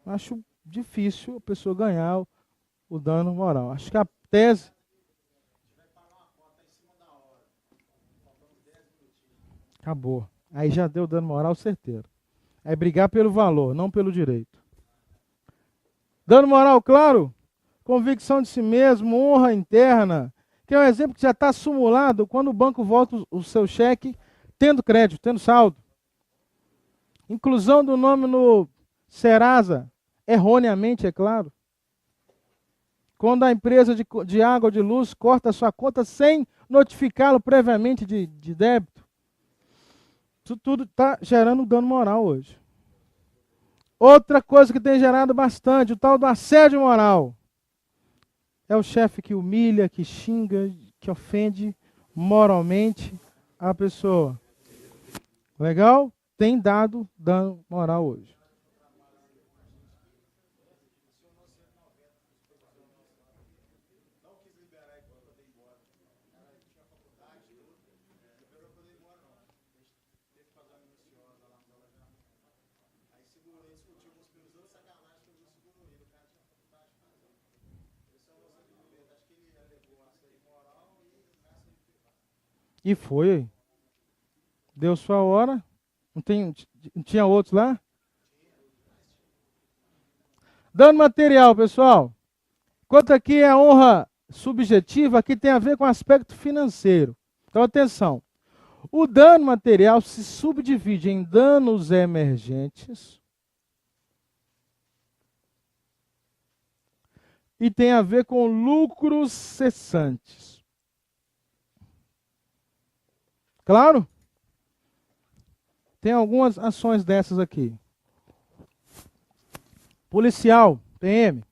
acho difícil a pessoa ganhar o dano moral. Acho que a tese. Acabou. Aí já deu dano moral certeiro. É brigar pelo valor, não pelo direito. Dano moral, claro. Convicção de si mesmo, honra interna. Que é um exemplo que já está simulado quando o banco volta o seu cheque tendo crédito, tendo saldo. Inclusão do nome no Serasa, erroneamente, é claro. Quando a empresa de água ou de luz corta a sua conta sem notificá-lo previamente de débito. Isso tudo está gerando dano moral hoje. Outra coisa que tem gerado bastante, o tal do assédio moral. É o chefe que humilha, que xinga, que ofende moralmente a pessoa. Legal? Tem dado dano moral hoje. E foi. Deu sua hora. Não tinha outros lá? Dano material, pessoal. Quanto aqui é honra subjetiva, aqui tem a ver com aspecto financeiro. Então, atenção. O dano material se subdivide em danos emergentes e tem a ver com lucros cessantes. Claro? Tem algumas ações dessas aqui. Policial, PM,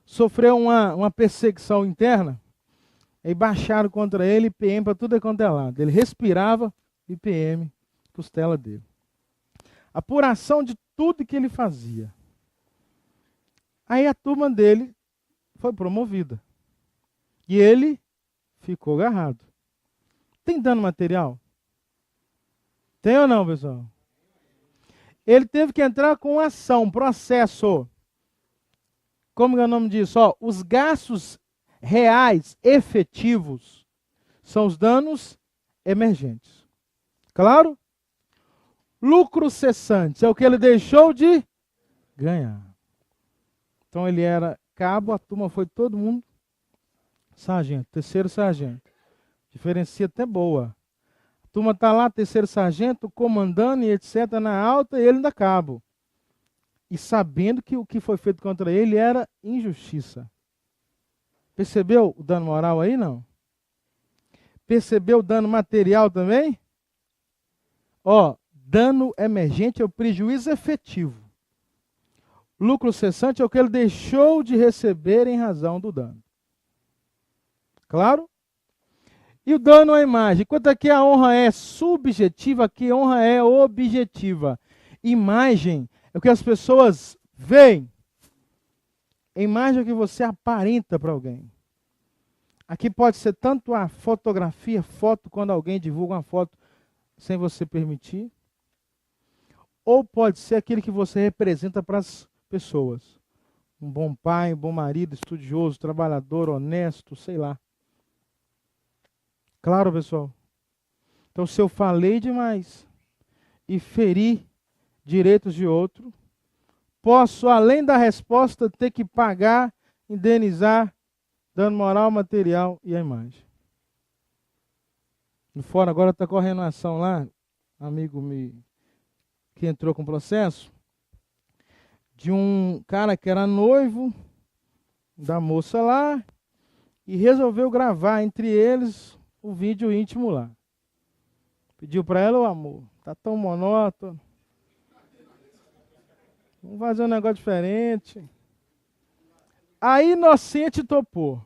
sofreu uma perseguição interna e baixaram contra ele PM para tudo quanto é lado. Ele respirava e PM, costela dele. Apuração de tudo que ele fazia. Aí a turma dele foi promovida. E ele ficou agarrado. Tem dano material? Tem ou não, pessoal? Ele teve que entrar com ação, processo. Como é o nome disso? Ó, os gastos reais, efetivos, são os danos emergentes. Claro? Lucros cessantes é o que ele deixou de ganhar. Então ele era cabo, a turma foi todo mundo sargento, terceiro sargento. Diferencia até boa. A turma está lá, terceiro sargento, comandando e etc. na alta, e ele ainda cabo. E sabendo que o que foi feito contra ele era injustiça. Percebeu o dano moral aí, não? Percebeu o dano material também? Ó, dano emergente é o prejuízo efetivo. Lucro cessante é o que ele deixou de receber em razão do dano. Claro? E o dano à imagem? Enquanto aqui a honra é subjetiva, aqui a honra é objetiva. Imagem é o que as pessoas veem. Imagem é o que você aparenta para alguém. Aqui pode ser tanto a fotografia, foto, quando alguém divulga uma foto sem você permitir. Ou pode ser aquele que você representa para as pessoas. Um bom pai, um bom marido, estudioso, trabalhador, honesto, sei lá. Claro, pessoal? Então, se eu falei demais e feri direitos de outro, posso, além da resposta, ter que pagar, indenizar, dano moral, material e a imagem. No fórum agora está correndo ação lá, amigo que entrou com processo, de um cara que era noivo da moça lá e resolveu gravar entre eles o vídeo íntimo lá. Pediu para ela: "Ô amor, tá tão monótono. Vamos fazer um negócio diferente." A inocente topou.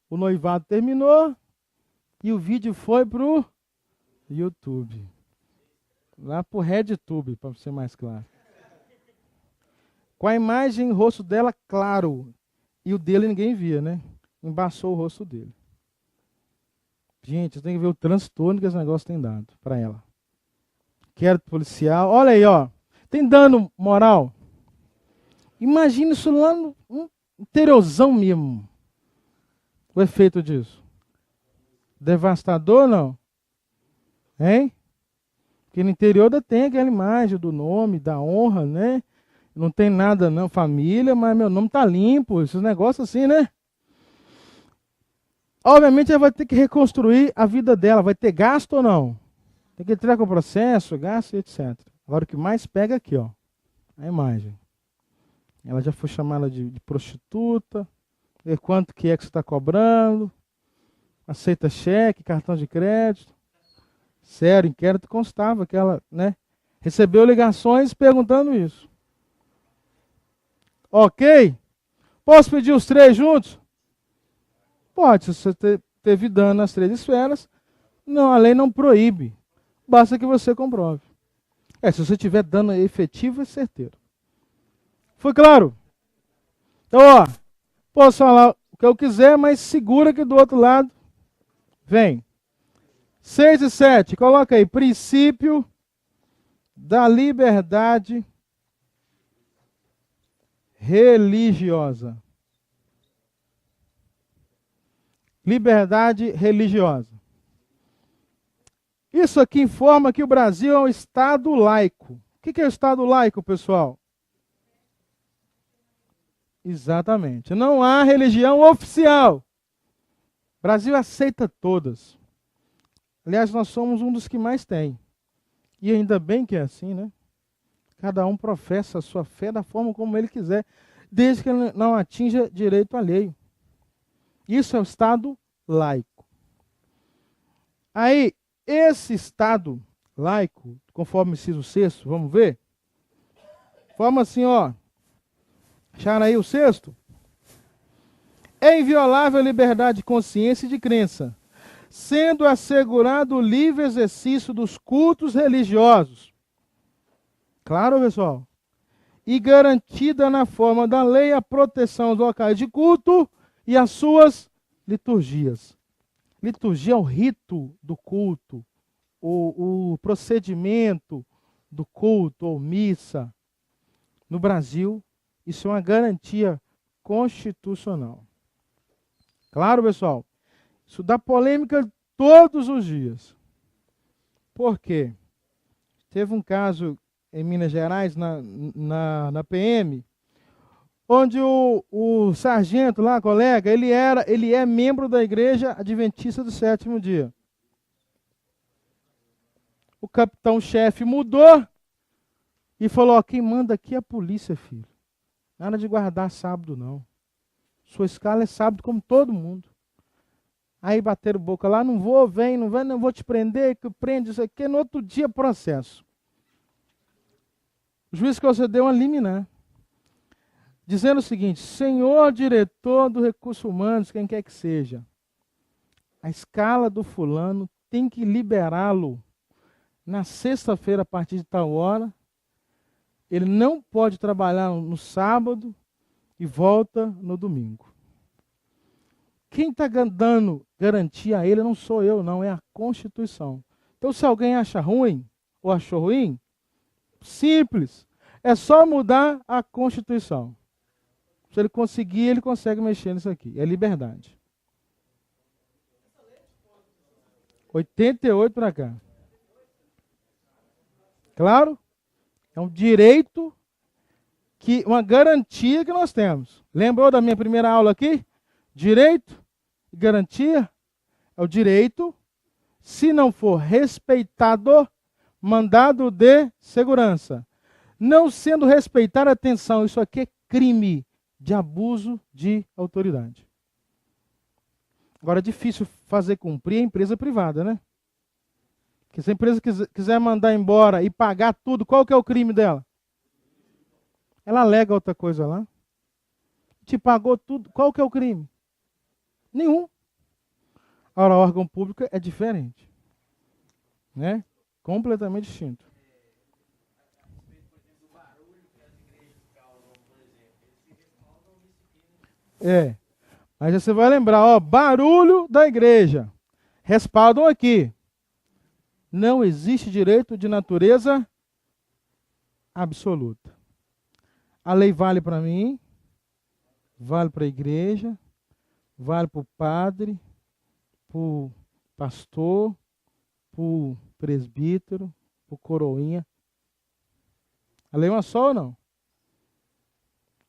O noivado terminou e o vídeo foi pro YouTube. Lá pro RedTube, para ser mais claro. Com a imagem, o rosto dela claro. E o dele ninguém via, né? Embaçou o rosto dele. Gente, tem que ver o transtorno que esse negócio tem dado para ela. Inquérito policial. Olha aí, ó. Tem dano moral. Imagina isso lá no interiorzão mesmo. O efeito disso. Devastador, não? Hein? Porque no interior ainda tem aquela imagem do nome, da honra, né? Não tem nada não, família, mas meu nome tá limpo, esses negócios assim, né? Obviamente ela vai ter que reconstruir a vida dela, vai ter gasto ou não? Tem que entrar com o processo, gasto, etc. Agora o que mais pega aqui, ó, a imagem. Ela já foi chamada de prostituta, ver quanto que é que você está cobrando, aceita cheque, cartão de crédito. Sério, inquérito constava que ela, né, recebeu ligações perguntando isso. Ok? Posso pedir os três juntos? Pode, se você teve dano nas três esferas, não, a lei não proíbe. Basta que você comprove. Se você tiver dano efetivo, é certeiro. Foi claro? Então, ó, posso falar o que eu quiser, mas segura que do outro lado vem. 6 e 7, coloca aí, princípio da liberdade religiosa. Liberdade religiosa. Isso aqui informa que o Brasil é um Estado laico. O que é o Estado laico, pessoal? Exatamente. Não há religião oficial. O Brasil aceita todas. Aliás, nós somos um dos que mais tem. E ainda bem que é assim, né? Cada um professa a sua fé da forma como ele quiser, desde que ele não atinja direito alheio. Isso é o Estado laico. Aí, esse Estado laico, conforme o inciso 6º, vamos ver? Forma assim, ó. Acharam aí o 6º? É inviolável a liberdade de consciência e de crença, sendo assegurado o livre exercício dos cultos religiosos. Claro, pessoal? E garantida na forma da lei a proteção dos locais de culto e as suas liturgias. Liturgia é o rito do culto, o procedimento do culto ou missa. No Brasil, isso é uma garantia constitucional. Claro, pessoal? Isso dá polêmica todos os dias. Por quê? Teve um caso em Minas Gerais, na PM, onde o sargento lá, colega, ele é membro da igreja adventista do sétimo dia. O capitão-chefe mudou e falou, ó, quem manda aqui é a polícia, filho. Nada de guardar sábado, não. Sua escala é sábado como todo mundo. Aí bateram boca lá, não vou, vem, não vou te prender, que prende isso aqui. No outro dia, processo. O juiz concedeu uma liminar, dizendo o seguinte, senhor diretor do Recursos Humanos, quem quer que seja, a escala do fulano tem que liberá-lo na sexta-feira a partir de tal hora, ele não pode trabalhar no sábado e volta no domingo. Quem está dando garantia a ele não sou eu, não, é a Constituição. Então, se alguém acha ruim ou achou ruim, simples, é só mudar a Constituição. Se ele conseguir, ele consegue mexer nisso aqui. É liberdade. 88 para cá. Claro? É um direito, uma garantia que nós temos. Lembrou da minha primeira aula aqui? Direito e garantia é o direito, se não for respeitado, mandado de segurança. Não sendo respeitado, atenção, isso aqui é crime de abuso de autoridade. Agora é difícil fazer cumprir a empresa privada, né? Porque se a empresa quiser mandar embora e pagar tudo, qual que é o crime dela? Ela alega outra coisa lá. Te pagou tudo, qual que é o crime? Nenhum. Agora, o órgão público é diferente. Né? Completamente distinto. É. Mas você vai lembrar, ó, barulho da igreja. Respaldam aqui. Não existe direito de natureza absoluta. A lei vale para mim, vale para a igreja, vale para o padre, para o pastor, para o presbítero, para o coroinha. A lei é uma só ou não?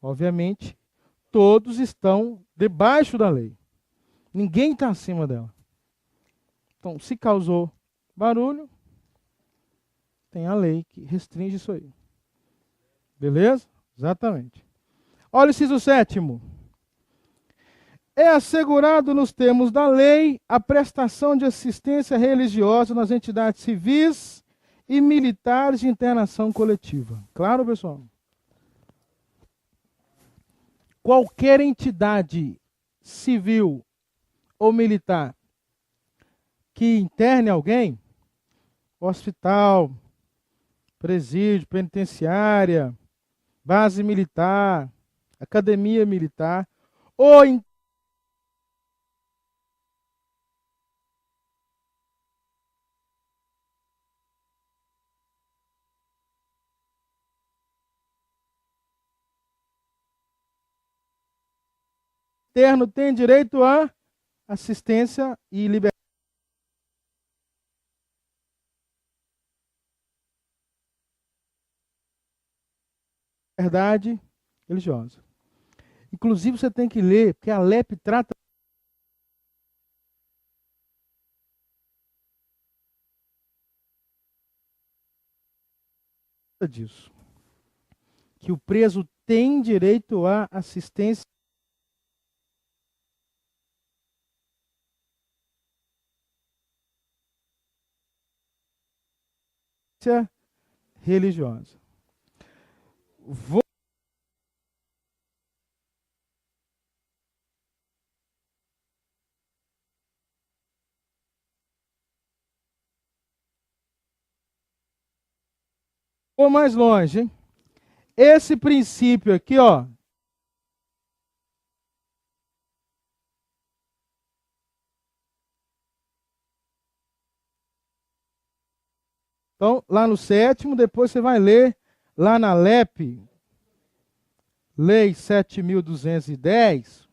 Obviamente, todos estão debaixo da lei. Ninguém está acima dela. Então, se causou barulho, tem a lei que restringe isso aí. Beleza? Exatamente. Olha o inciso 7º. É assegurado nos termos da lei a prestação de assistência religiosa nas entidades civis e militares de internação coletiva. Claro, pessoal? Qualquer entidade civil ou militar que interne alguém, hospital, presídio, penitenciária, base militar, academia militar, ou interno tem direito a assistência e liberdade religiosa. Inclusive, você tem que ler, porque a LEP trata disso. Que o preso tem direito à assistência religiosa. Vou mais longe, hein? Esse princípio aqui, ó, então, lá no 7º, depois você vai ler lá na LEP, Lei 7.210,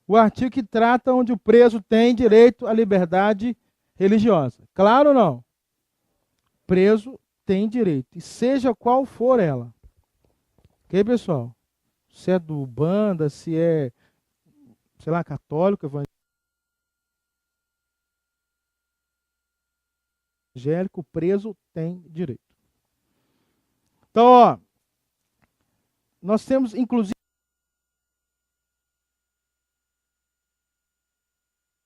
o artigo que trata onde o preso tem direito à liberdade religiosa. Claro ou não? Preso tem direito, e seja qual for ela. Ok, pessoal? se é do banda, se é, sei lá, católico, evangélico, preso tem direito. Então, ó, nós temos, inclusive,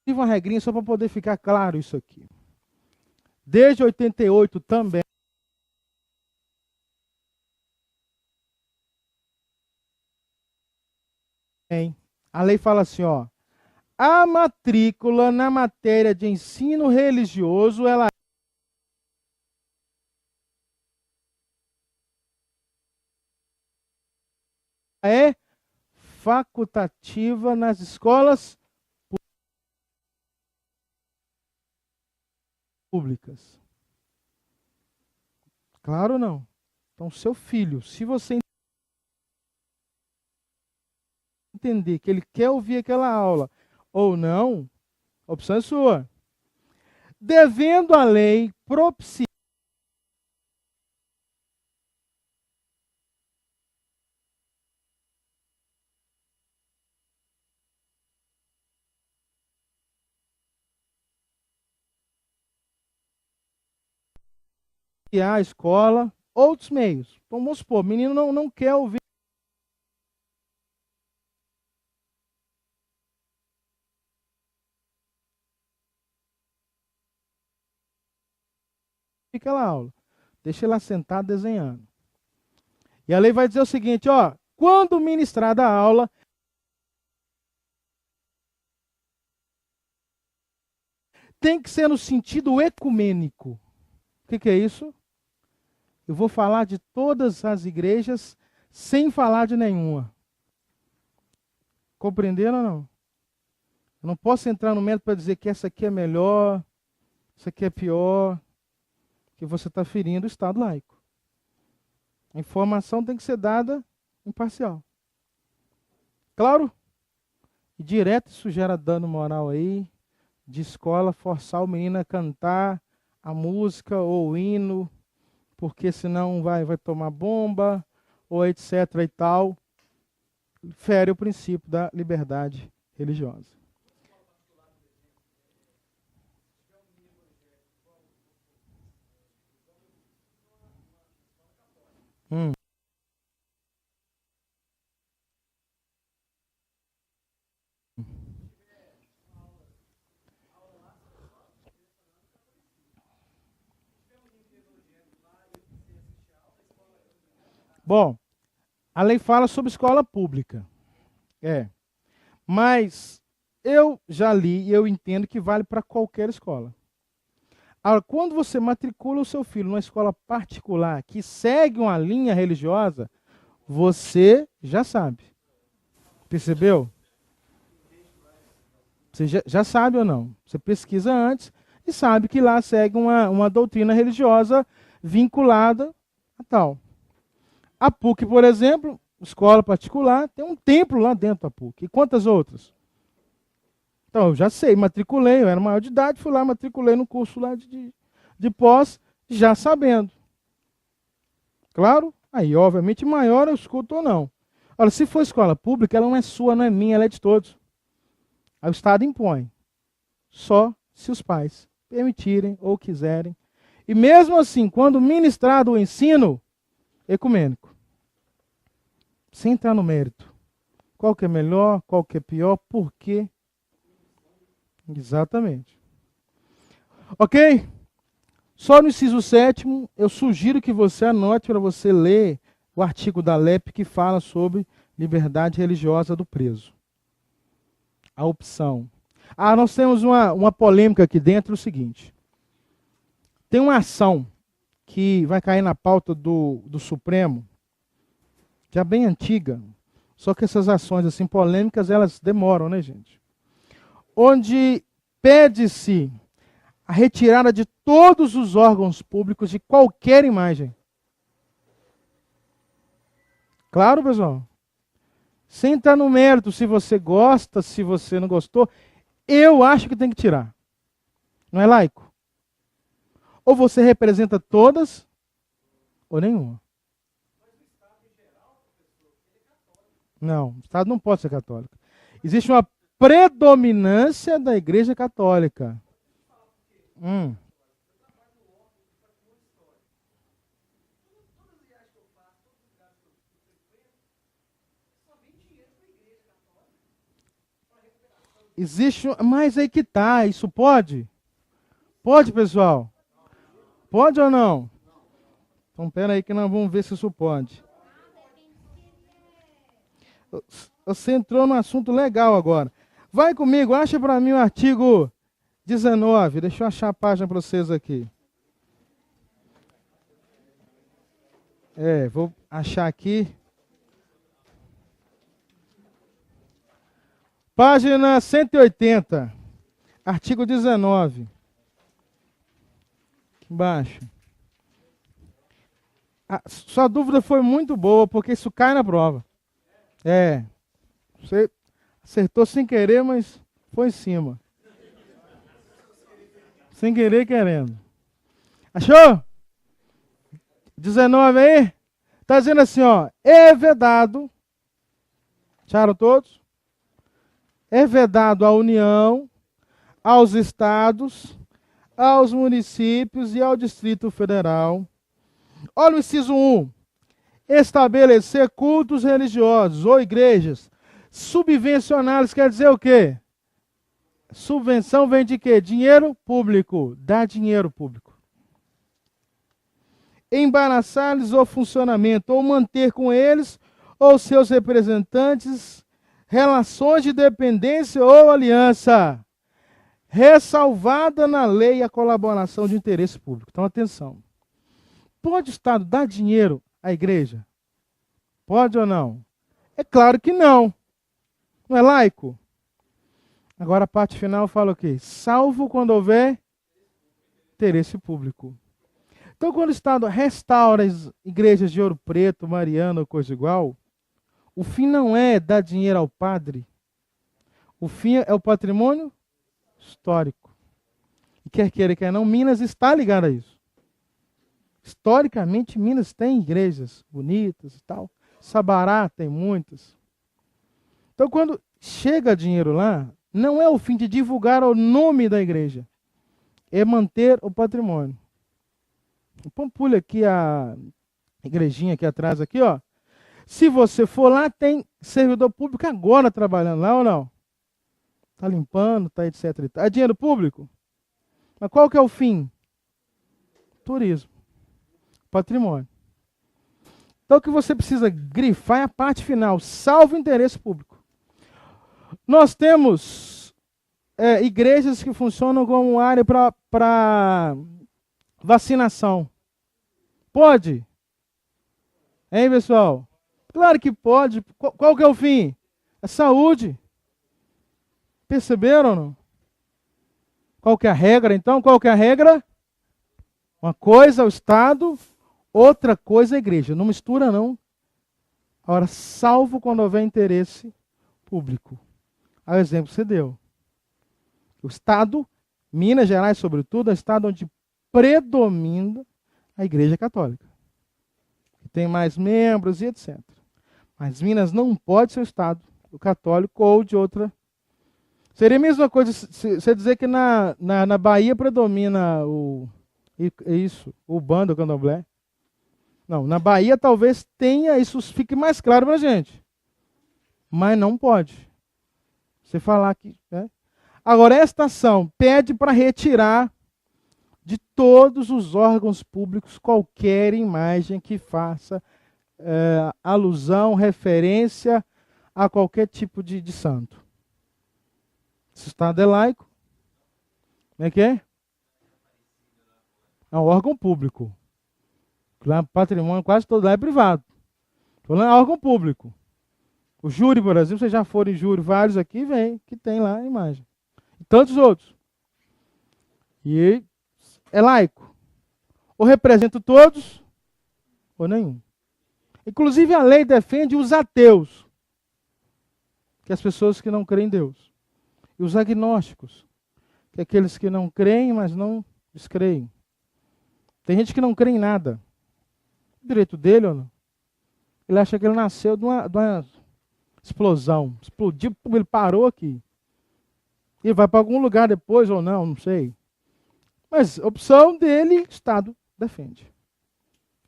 uma regrinha só para poder ficar claro isso aqui. Desde 88 também, a lei fala assim, ó, a matrícula na matéria de ensino religioso, ela é facultativa nas escolas públicas. Claro ou não? Então, seu filho, se você entender que ele quer ouvir aquela aula ou não, a opção é sua. Devendo a lei propiciar a escola outros meios. Então, vamos supor, o menino não quer ouvir. Aquela aula. Deixa ele lá sentado desenhando. E a lei vai dizer o seguinte, ó, quando ministrada a aula, tem que ser no sentido ecumênico. O que é isso? Eu vou falar de todas as igrejas sem falar de nenhuma. Compreenderam ou não? Eu não posso entrar no mérito para dizer que essa aqui é melhor, essa aqui é pior, que você está ferindo o Estado laico. A informação tem que ser dada imparcial. Claro? E direto isso gera dano moral aí, de escola, forçar o menino a cantar a música ou o hino, porque senão vai tomar bomba, ou etc e tal. Fere o princípio da liberdade religiosa. Hum. Bom, a lei fala sobre escola pública. Mas eu já li e eu entendo que vale para qualquer escola. Agora, quando você matricula o seu filho numa escola particular que segue uma linha religiosa, você já sabe. Percebeu? Você já sabe ou não? Você pesquisa antes e sabe que lá segue uma doutrina religiosa vinculada a tal. A PUC, por exemplo, escola particular, tem um templo lá dentro da PUC. E quantas outras? Então, eu já sei, matriculei, eu era maior de idade, fui lá, matriculei no curso lá de pós, já sabendo. Claro? Aí, obviamente, maior eu escuto ou não. Olha, se for escola pública, ela não é sua, não é minha, ela é de todos. Aí o Estado impõe. Só se os pais permitirem ou quiserem. E mesmo assim, quando ministrado o ensino ecumênico, sem entrar no mérito, qual que é melhor, qual que é pior, por quê? Exatamente. Ok? Só no inciso 7º, eu sugiro que você anote para você ler o artigo da LEP que fala sobre liberdade religiosa do preso. A opção. Nós temos uma polêmica aqui dentro, é o seguinte. Tem uma ação que vai cair na pauta do Supremo, já bem antiga, só que essas ações assim polêmicas, elas demoram, né, gente? Onde pede-se a retirada de todos os órgãos públicos de qualquer imagem. Claro, pessoal? Sem entrar no mérito se você gosta, se você não gostou, eu acho que tem que tirar. Não é laico? Ou você representa todas, ou nenhuma. Não, o Estado não pode ser católico. Existe uma predominância da Igreja Católica. Hum. Existe, mas aí que tá, isso pode? Pode, pessoal? Pode ou não? Então, pera aí que nós vamos ver se isso pode. Você entrou num assunto legal agora. Vai comigo, acha para mim o artigo 19. Deixa eu achar a página para vocês aqui. Vou achar aqui. Página 180. Artigo 19. Aqui embaixo. Sua dúvida foi muito boa, porque isso cai na prova. Você acertou sem querer, mas foi em cima. Sem querer, querendo. Achou? 19 aí? Está dizendo assim, ó. É vedado. Acharam todos? É vedado à União, aos estados, aos municípios e ao Distrito Federal. Olha o inciso 1. Estabelecer cultos religiosos ou igrejas subvencionados, quer dizer o quê? Subvenção vem de quê? Dinheiro público. Dá dinheiro público. Embaraçar-lhes o funcionamento, ou manter com eles ou seus representantes relações de dependência ou aliança, ressalvada na lei a colaboração de interesse público. Então, atenção. Pode o Estado dar dinheiro à igreja? Pode ou não? É claro que não. Não é laico? Agora a parte final fala o quê? Salvo quando houver interesse público. Então, quando o Estado restaura as igrejas de Ouro Preto, Mariana ou coisa igual, o fim não é dar dinheiro ao padre. O fim é o patrimônio histórico. E quer queira, quer não, Minas está ligada a isso. Historicamente, Minas tem igrejas bonitas e tal. Sabará tem muitas. Então, quando chega dinheiro lá, não é o fim de divulgar o nome da igreja. É manter o patrimônio. Pampulha aqui, a igrejinha aqui atrás, aqui, ó. Se você for lá, tem servidor público agora trabalhando lá ou não? Está limpando, está etc. É dinheiro público? Mas qual que é o fim? Turismo. Patrimônio. Então o que você precisa grifar é a parte final, salvo interesse público. Nós temos igrejas que funcionam como área para vacinação. Pode? Hein, pessoal? Claro que pode. Qual que é o fim? É saúde. Perceberam ou não? Qual que é a regra, então? Qual que é a regra? Uma coisa é o Estado, outra coisa é a igreja. Não mistura, não. Agora, salvo quando houver interesse público. Aí o exemplo que você deu. O Estado, Minas Gerais, sobretudo, é o Estado onde predomina a Igreja Católica. Tem mais membros e etc. Mas Minas não pode ser o Estado católico ou de outra. Seria a mesma coisa você dizer que na Bahia predomina o bando, o candomblé. Não, na Bahia talvez tenha, isso fique mais claro para a gente. Mas não pode. Você falar que... Agora, esta ação pede para retirar de todos os órgãos públicos qualquer imagem que faça alusão, referência a qualquer tipo de santo. Se o Estado é laico, como é que é? É um órgão público. Lá, patrimônio quase todo lá é privado. Falando é órgão público. O júri, por exemplo, vocês já foram em júri, vários aqui, vem, que tem lá a imagem. E tantos outros. E é laico. Ou representa todos, ou nenhum. Inclusive a lei defende os ateus, que é as pessoas que não creem em Deus. E os agnósticos, que é aqueles que não creem, mas não descreem. Tem gente que não crê em nada. O direito dele ou não? Ele acha que ele nasceu de uma Explosão. Explodiu, ele parou aqui. Ele vai para algum lugar depois ou não, não sei. Mas opção dele, Estado defende.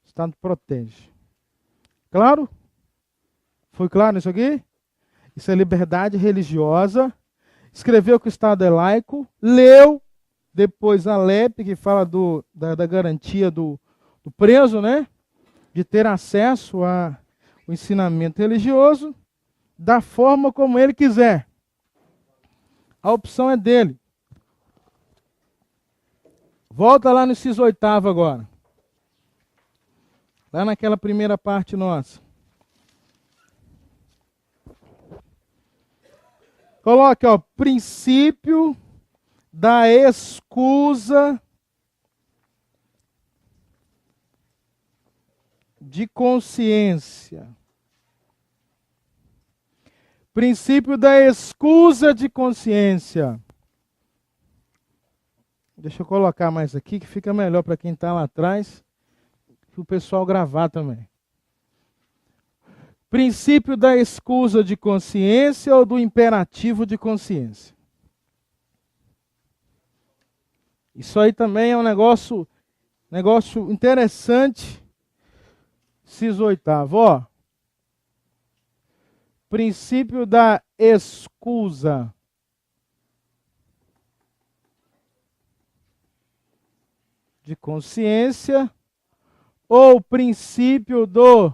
Estado protege. Claro? Foi claro isso aqui? Isso é liberdade religiosa. Escreveu que o Estado é laico. Leu depois a LEP, que fala da garantia do preso, né? De ter acesso ao ensinamento religioso da forma como ele quiser. A opção é dele. Volta lá no inciso 8º agora. Lá naquela primeira parte nossa. Coloque, ó, princípio da escusa de consciência. Princípio da escusa de consciência. Deixa eu colocar mais aqui, que fica melhor para quem está lá atrás, que o pessoal gravar também. Princípio da escusa de consciência ou do imperativo de consciência. Isso aí também é um negócio interessante. Inciso 8º, ó. Princípio da escusa de consciência ou princípio do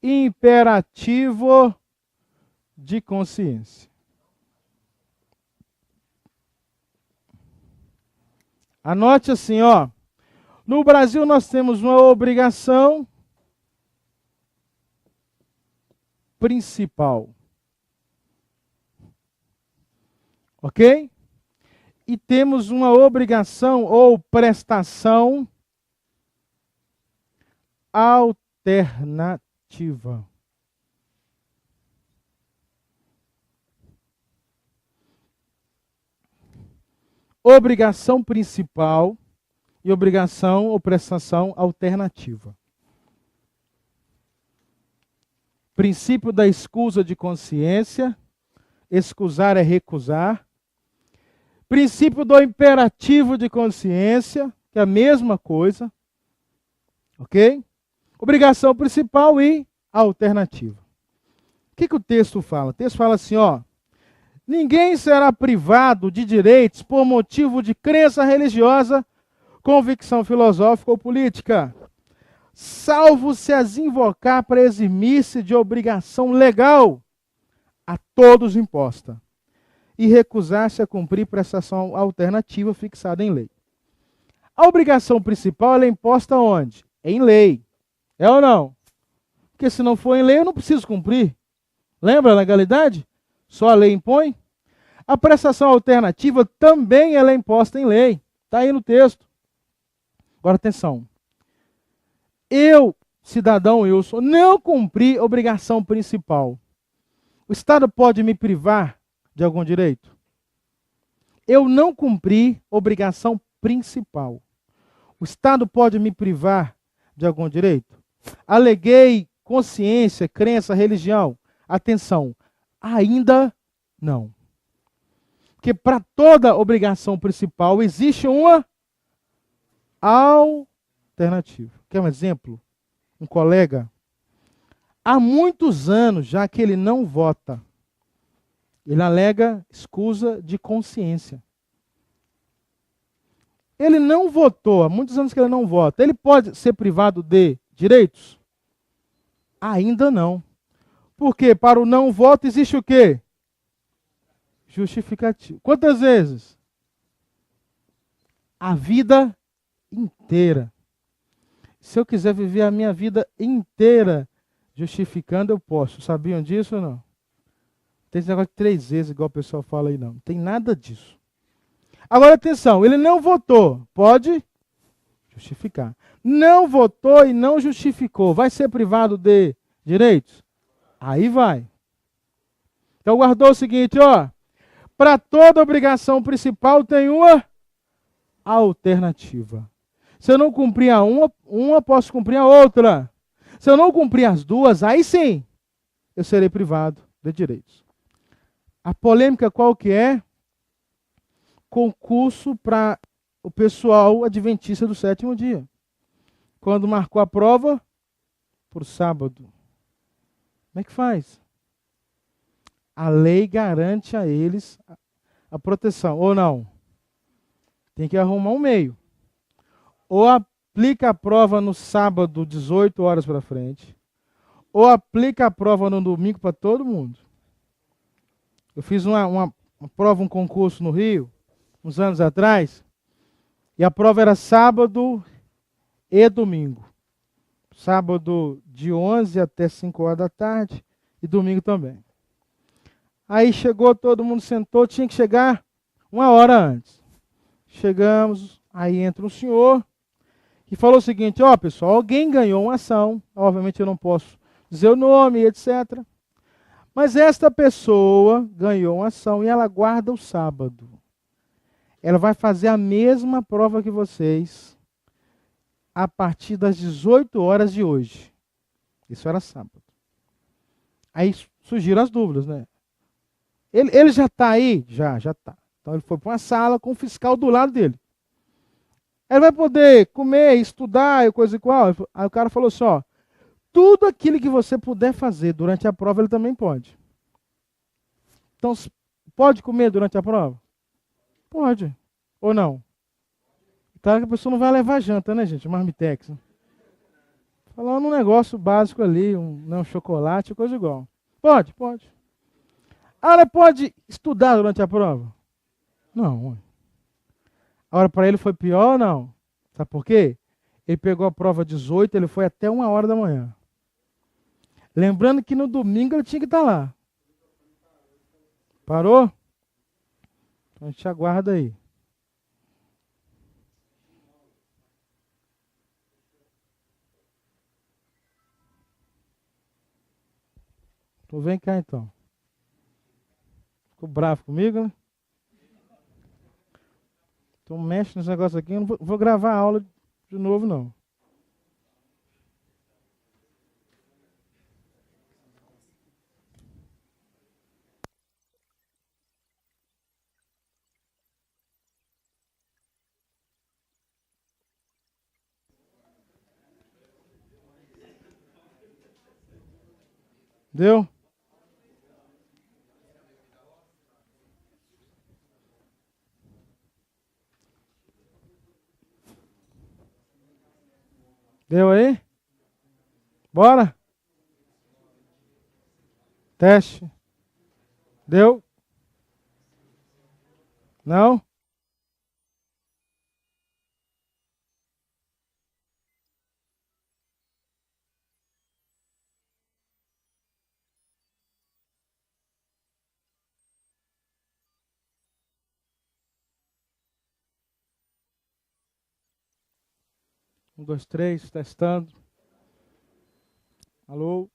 imperativo de consciência. Anote assim, ó. No Brasil nós temos uma obrigação principal. Ok? E temos uma obrigação ou prestação alternativa. Obrigação principal e obrigação ou prestação alternativa. Princípio da escusa de consciência. Excusar é recusar. Princípio do imperativo de consciência, que é a mesma coisa. Ok? Obrigação principal e alternativa. O que o texto fala? O texto fala assim, ó. Ninguém será privado de direitos por motivo de crença religiosa, convicção filosófica ou política, salvo se as invocar para eximir-se de obrigação legal a todos imposta e recusar-se a cumprir prestação alternativa fixada em lei. A obrigação principal ela é imposta onde? Em lei. É ou não? Porque se não for em lei, eu não preciso cumprir. Lembra a legalidade? Só a lei impõe. A prestação alternativa também ela é imposta em lei. Está aí no texto. Agora atenção. Eu, cidadão Wilson, não cumpri obrigação principal. O Estado pode me privar de algum direito? Eu não cumpri obrigação principal. O Estado pode me privar de algum direito? Aleguei consciência, crença, religião. Atenção, ainda não. Porque para toda obrigação principal existe uma alternativa. Quer um exemplo? Um colega, há muitos anos já que ele não vota. Ele alega escusa de consciência. Ele não votou, há muitos anos que ele não vota. Ele pode ser privado de direitos? Ainda não. Porque para o não voto existe o quê? Justificativo. Quantas vezes? A vida inteira. Se eu quiser viver a minha vida inteira justificando, eu posso. Sabiam disso ou não? Tem esse negócio de 3 vezes, igual o pessoal fala aí, não. Não tem nada disso. Agora, atenção, ele não votou. Pode justificar. Não votou e não justificou. Vai ser privado de direitos? Aí vai. Então, guardou o seguinte, ó. Para toda obrigação principal tem uma alternativa. Se eu não cumprir a uma posso cumprir a outra. Se eu não cumprir as duas, aí sim, eu serei privado de direitos. A polêmica qual que é? Concurso para o pessoal adventista do sétimo dia. Quando marcou a prova, por sábado. Como é que faz? A lei garante a eles a proteção, ou não? Tem que arrumar um meio. Ou aplica a prova no sábado, 18 horas para frente, ou aplica a prova no domingo para todo mundo. Eu fiz uma prova, um concurso no Rio, uns anos atrás, e a prova era sábado e domingo. Sábado de 11 até 5 horas da tarde e domingo também. Aí chegou, todo mundo sentou, tinha que chegar 1 hora antes. Chegamos, aí entra um senhor e falou o seguinte: ó, pessoal, alguém ganhou uma ação, obviamente eu não posso dizer o nome, etc. Mas esta pessoa ganhou uma ação e ela guarda o sábado. Ela vai fazer a mesma prova que vocês a partir das 18 horas de hoje. Isso era sábado. Aí surgiram as dúvidas, né? Ele já está aí? Já está. Então ele foi para uma sala com o fiscal do lado dele. Ele vai poder comer, estudar e coisa igual. Aí o cara falou assim, ó, tudo aquilo que você puder fazer durante a prova, ele também pode. Então, pode comer durante a prova? Pode. Ou não? Claro que a pessoa não vai levar janta, né, gente? Marmitex. Né? Falando um negócio básico ali, um chocolate, coisa igual. Pode, pode. Ela pode estudar durante a prova? Não. Agora, para ele foi pior ou não? Sabe por quê? Ele pegou a prova 18, ele foi até 1 hora da manhã. Lembrando que no domingo ele tinha que estar lá. Parou? Então a gente aguarda aí. Então vem cá então. Ficou bravo comigo, né? Então mexe nesse negócio aqui. Eu não vou gravar a aula de novo, não. Deu? Deu aí? Bora? Teste. Deu? Não? Um, dois, três, testando. Alô?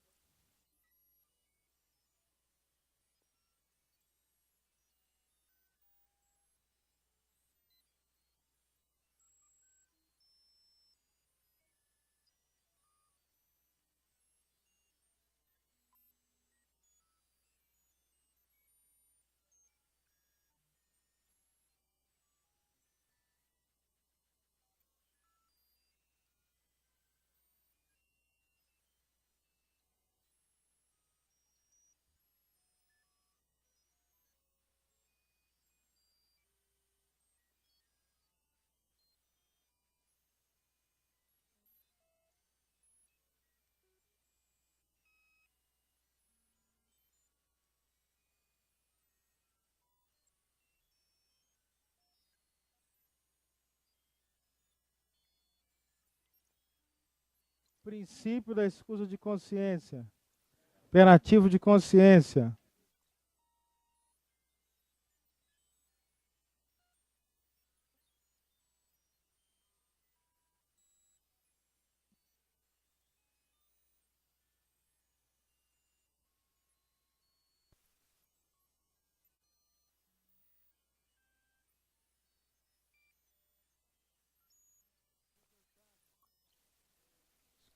Princípio da escusa de consciência. Imperativo de consciência.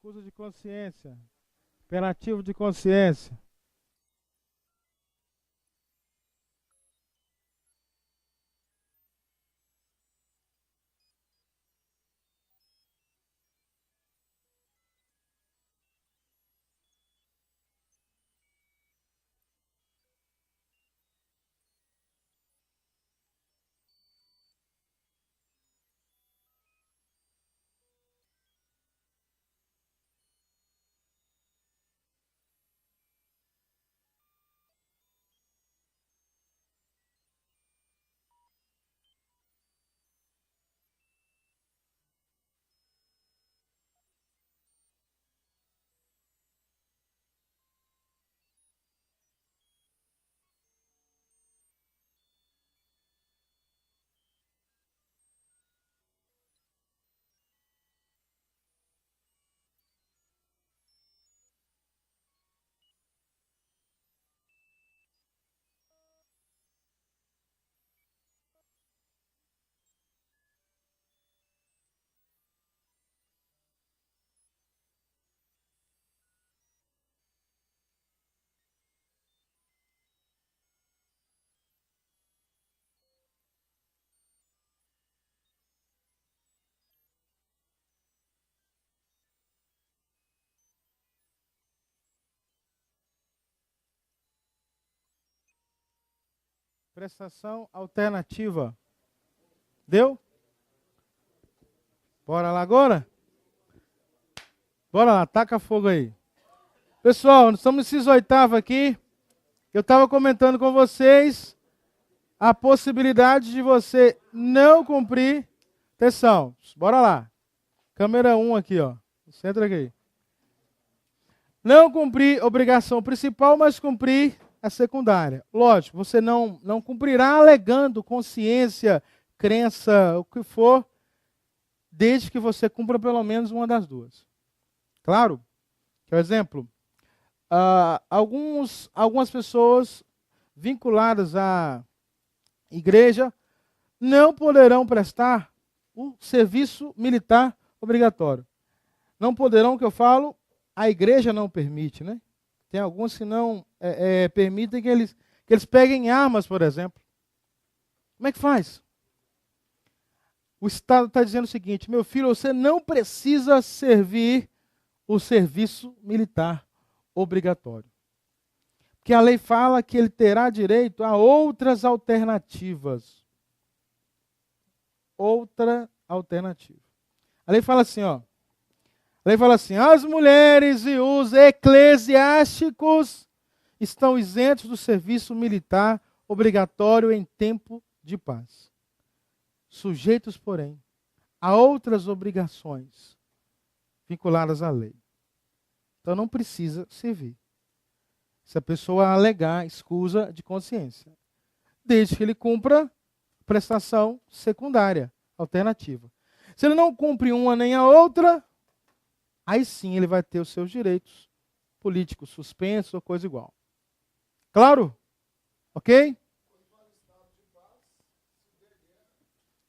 Escusa de consciência. Imperativo de consciência. prestação alternativa. Deu? Bora lá agora? Bora lá, taca fogo aí. Pessoal, nós estamos no inciso 8º aqui. Eu estava comentando com vocês a possibilidade de você não cumprir. Atenção, bora lá. Câmera 1 aqui, ó. Centra aqui. Não cumprir obrigação principal, mas cumprir a secundária. Lógico, você não cumprirá alegando consciência, crença, o que for, desde que você cumpra pelo menos uma das duas. Claro? Por exemplo, algumas pessoas vinculadas à igreja não poderão prestar o serviço militar obrigatório. Não poderão, que eu falo, a igreja não permite, né? Tem alguns que não permitem que eles peguem armas, por exemplo. Como é que faz? O Estado está dizendo o seguinte: meu filho, você não precisa servir o serviço militar obrigatório. Porque a lei fala que ele terá direito a outras alternativas. Outra alternativa. A lei fala assim, ó. A lei fala assim: as mulheres e os eclesiásticos estão isentos do serviço militar obrigatório em tempo de paz. Sujeitos, porém, a outras obrigações vinculadas à lei. Então não precisa servir. Se a pessoa alegar escusa de consciência, desde que ele cumpra prestação secundária, alternativa. Se ele não cumpre uma nem a outra, aí sim ele vai ter os seus direitos políticos suspensos ou coisa igual. Claro? Ok?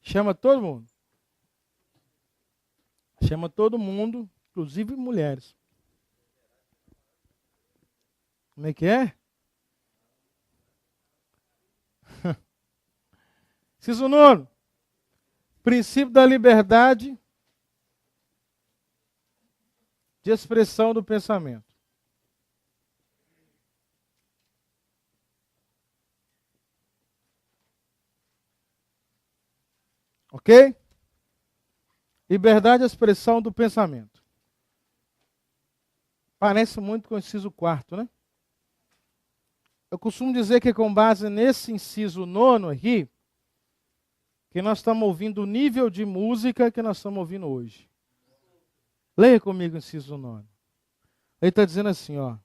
Chama todo mundo. Chama todo mundo, inclusive mulheres. Como é que é? Inciso 9. Princípio da liberdade de expressão do pensamento. Ok? Liberdade de expressão do pensamento. Parece muito com o inciso 4º, né? Eu costumo dizer que com base nesse inciso 9º aqui, que nós estamos ouvindo o nível de música que nós estamos ouvindo hoje. Leia comigo o inciso 9º. Ele está dizendo assim, ó.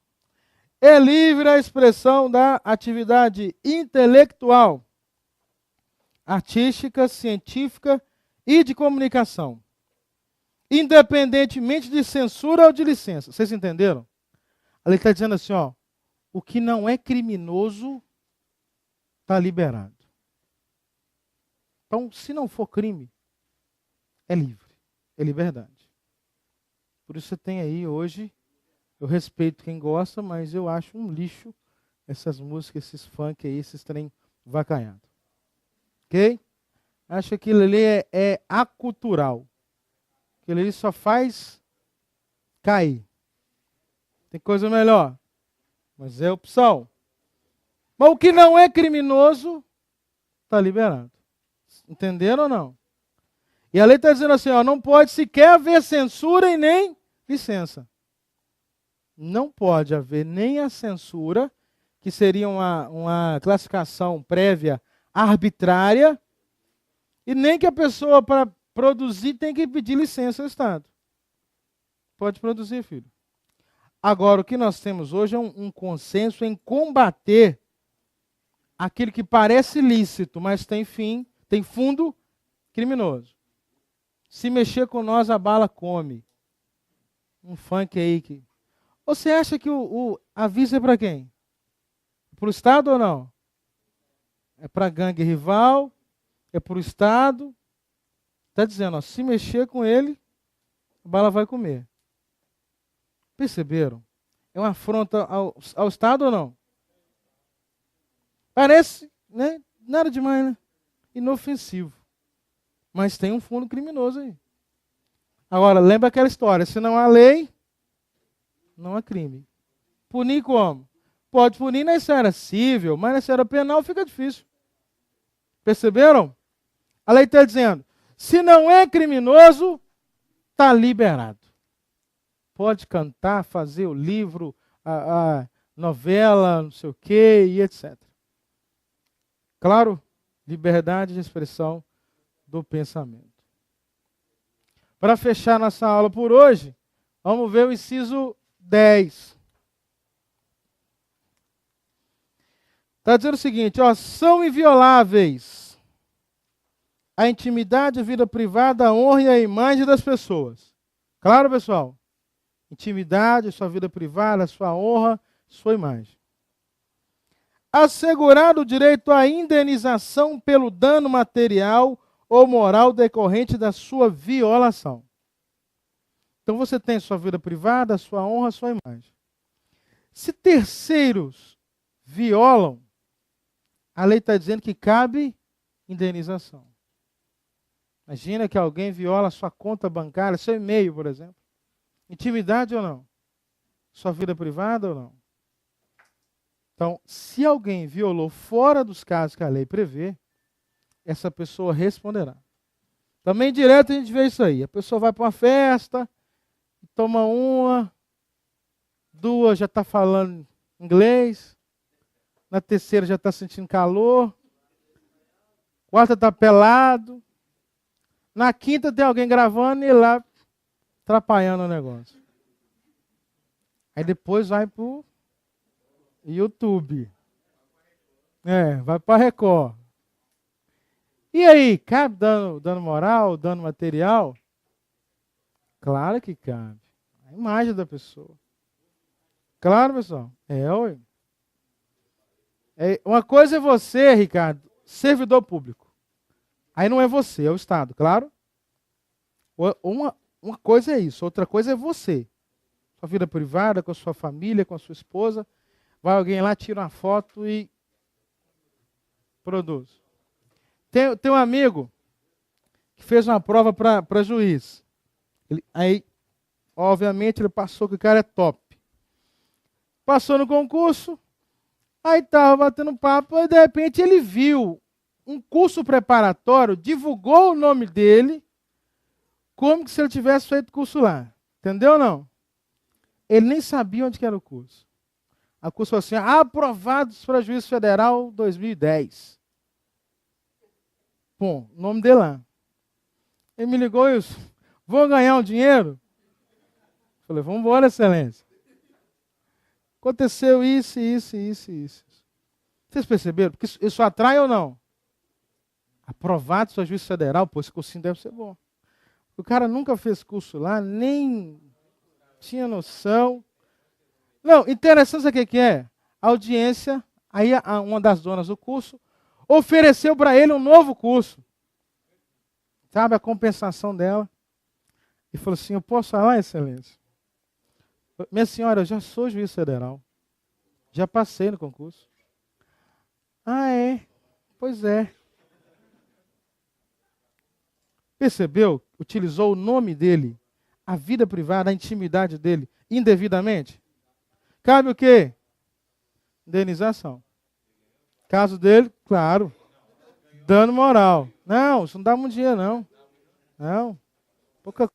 É livre a expressão da atividade intelectual, artística, científica e de comunicação, independentemente de censura ou de licença. Vocês entenderam? Ele está dizendo assim, ó. O que não é criminoso está liberado. Então, se não for crime, é livre, é liberdade. Por isso você tem aí hoje, eu respeito quem gosta, mas eu acho um lixo essas músicas, esses funk aí, esses trem vacaiado. Ok? Acho que aquilo ali é acultural. Aquilo ali só faz cair. Tem coisa melhor. Mas é opção. Mas o que não é criminoso, está liberado. Entenderam ou não? E a lei está dizendo assim, ó, não pode sequer haver censura e nem licença. Não pode haver nem a censura, que seria uma classificação prévia arbitrária, e nem que a pessoa, para produzir, tem que pedir licença ao Estado. Pode produzir, filho. Agora, o que nós temos hoje é um consenso em combater aquilo que parece lícito, mas tem fundo criminoso. Se mexer com nós, a bala come. Um funk aí que... Você acha que o aviso é para quem? Para o Estado ou não? É para gangue rival? É para o Estado? Está dizendo, ó, se mexer com ele, a bala vai comer. Perceberam? É uma afronta ao Estado ou não? Parece, né? Nada demais, né? Inofensivo. Mas tem um fundo criminoso aí. Agora, lembra aquela história, se não há lei, não há crime. Punir como? Pode punir na esfera civil, mas na esfera penal fica difícil. Perceberam? A lei está dizendo, se não é criminoso, está liberado. Pode cantar, fazer o livro, a novela, não sei o quê, e etc. Claro, liberdade de expressão do pensamento. Para fechar nossa aula por hoje, vamos ver o inciso 10. Está dizendo o seguinte, ó, são invioláveis a intimidade, a vida privada, a honra e a imagem das pessoas. Claro, pessoal? Intimidade, sua vida privada, sua honra, sua imagem. Assegurado o direito à indenização pelo dano material ou moral decorrente da sua violação. Então você tem sua vida privada, sua honra, sua imagem. Se terceiros violam, a lei está dizendo que cabe indenização. Imagina que alguém viola sua conta bancária, seu e-mail, por exemplo. Intimidade ou não? Sua vida privada ou não? Então, se alguém violou fora dos casos que a lei prevê, essa pessoa responderá. Também direto a gente vê isso aí. A pessoa vai para uma festa, toma uma, duas já está falando inglês, na terceira já está sentindo calor, quarta está pelado, na quinta tem alguém gravando e lá atrapalhando o negócio. Aí depois vai para o YouTube. Vai para a Record. E aí, cabe dano moral, dano material? Claro que cabe. A imagem da pessoa. Claro, pessoal. Ué. Uma coisa é você, Ricardo, servidor público. Aí não é você, é o Estado, claro? Uma coisa é isso, outra coisa é você. Sua vida privada, com a sua família, com a sua esposa. Vai alguém lá, tira uma foto e produz. Tem um amigo que fez uma prova para juiz. Aí, obviamente, ele passou que o cara é top. Passou no concurso, aí estava batendo papo, e de repente ele viu um curso preparatório, divulgou o nome dele, como se ele tivesse feito curso lá. Entendeu ou não? Ele nem sabia onde que era o curso. O curso falou assim, aprovados para juiz federal 2010. Bom, o nome dele lá. Ele me ligou e disse, vou ganhar um dinheiro? Falei, vamos embora, excelência. Aconteceu isso. Vocês perceberam? Porque isso atrai ou não? Aprovado para juiz federal, esse cursinho deve ser bom. O cara nunca fez curso lá, nem tinha noção. Não, interessante o que é? A audiência, aí uma das donas do curso, ofereceu para ele um novo curso. Sabe, a compensação dela. E falou assim, eu posso falar, excelência? Minha senhora, eu já sou juiz federal. Já passei no concurso. Ah, é? Pois é. Percebeu? Utilizou o nome dele, a vida privada, a intimidade dele, indevidamente. Cabe o quê? Indenização. Caso dele, claro, dano moral. Não, isso não dá muito dinheiro, não. Não. Pouca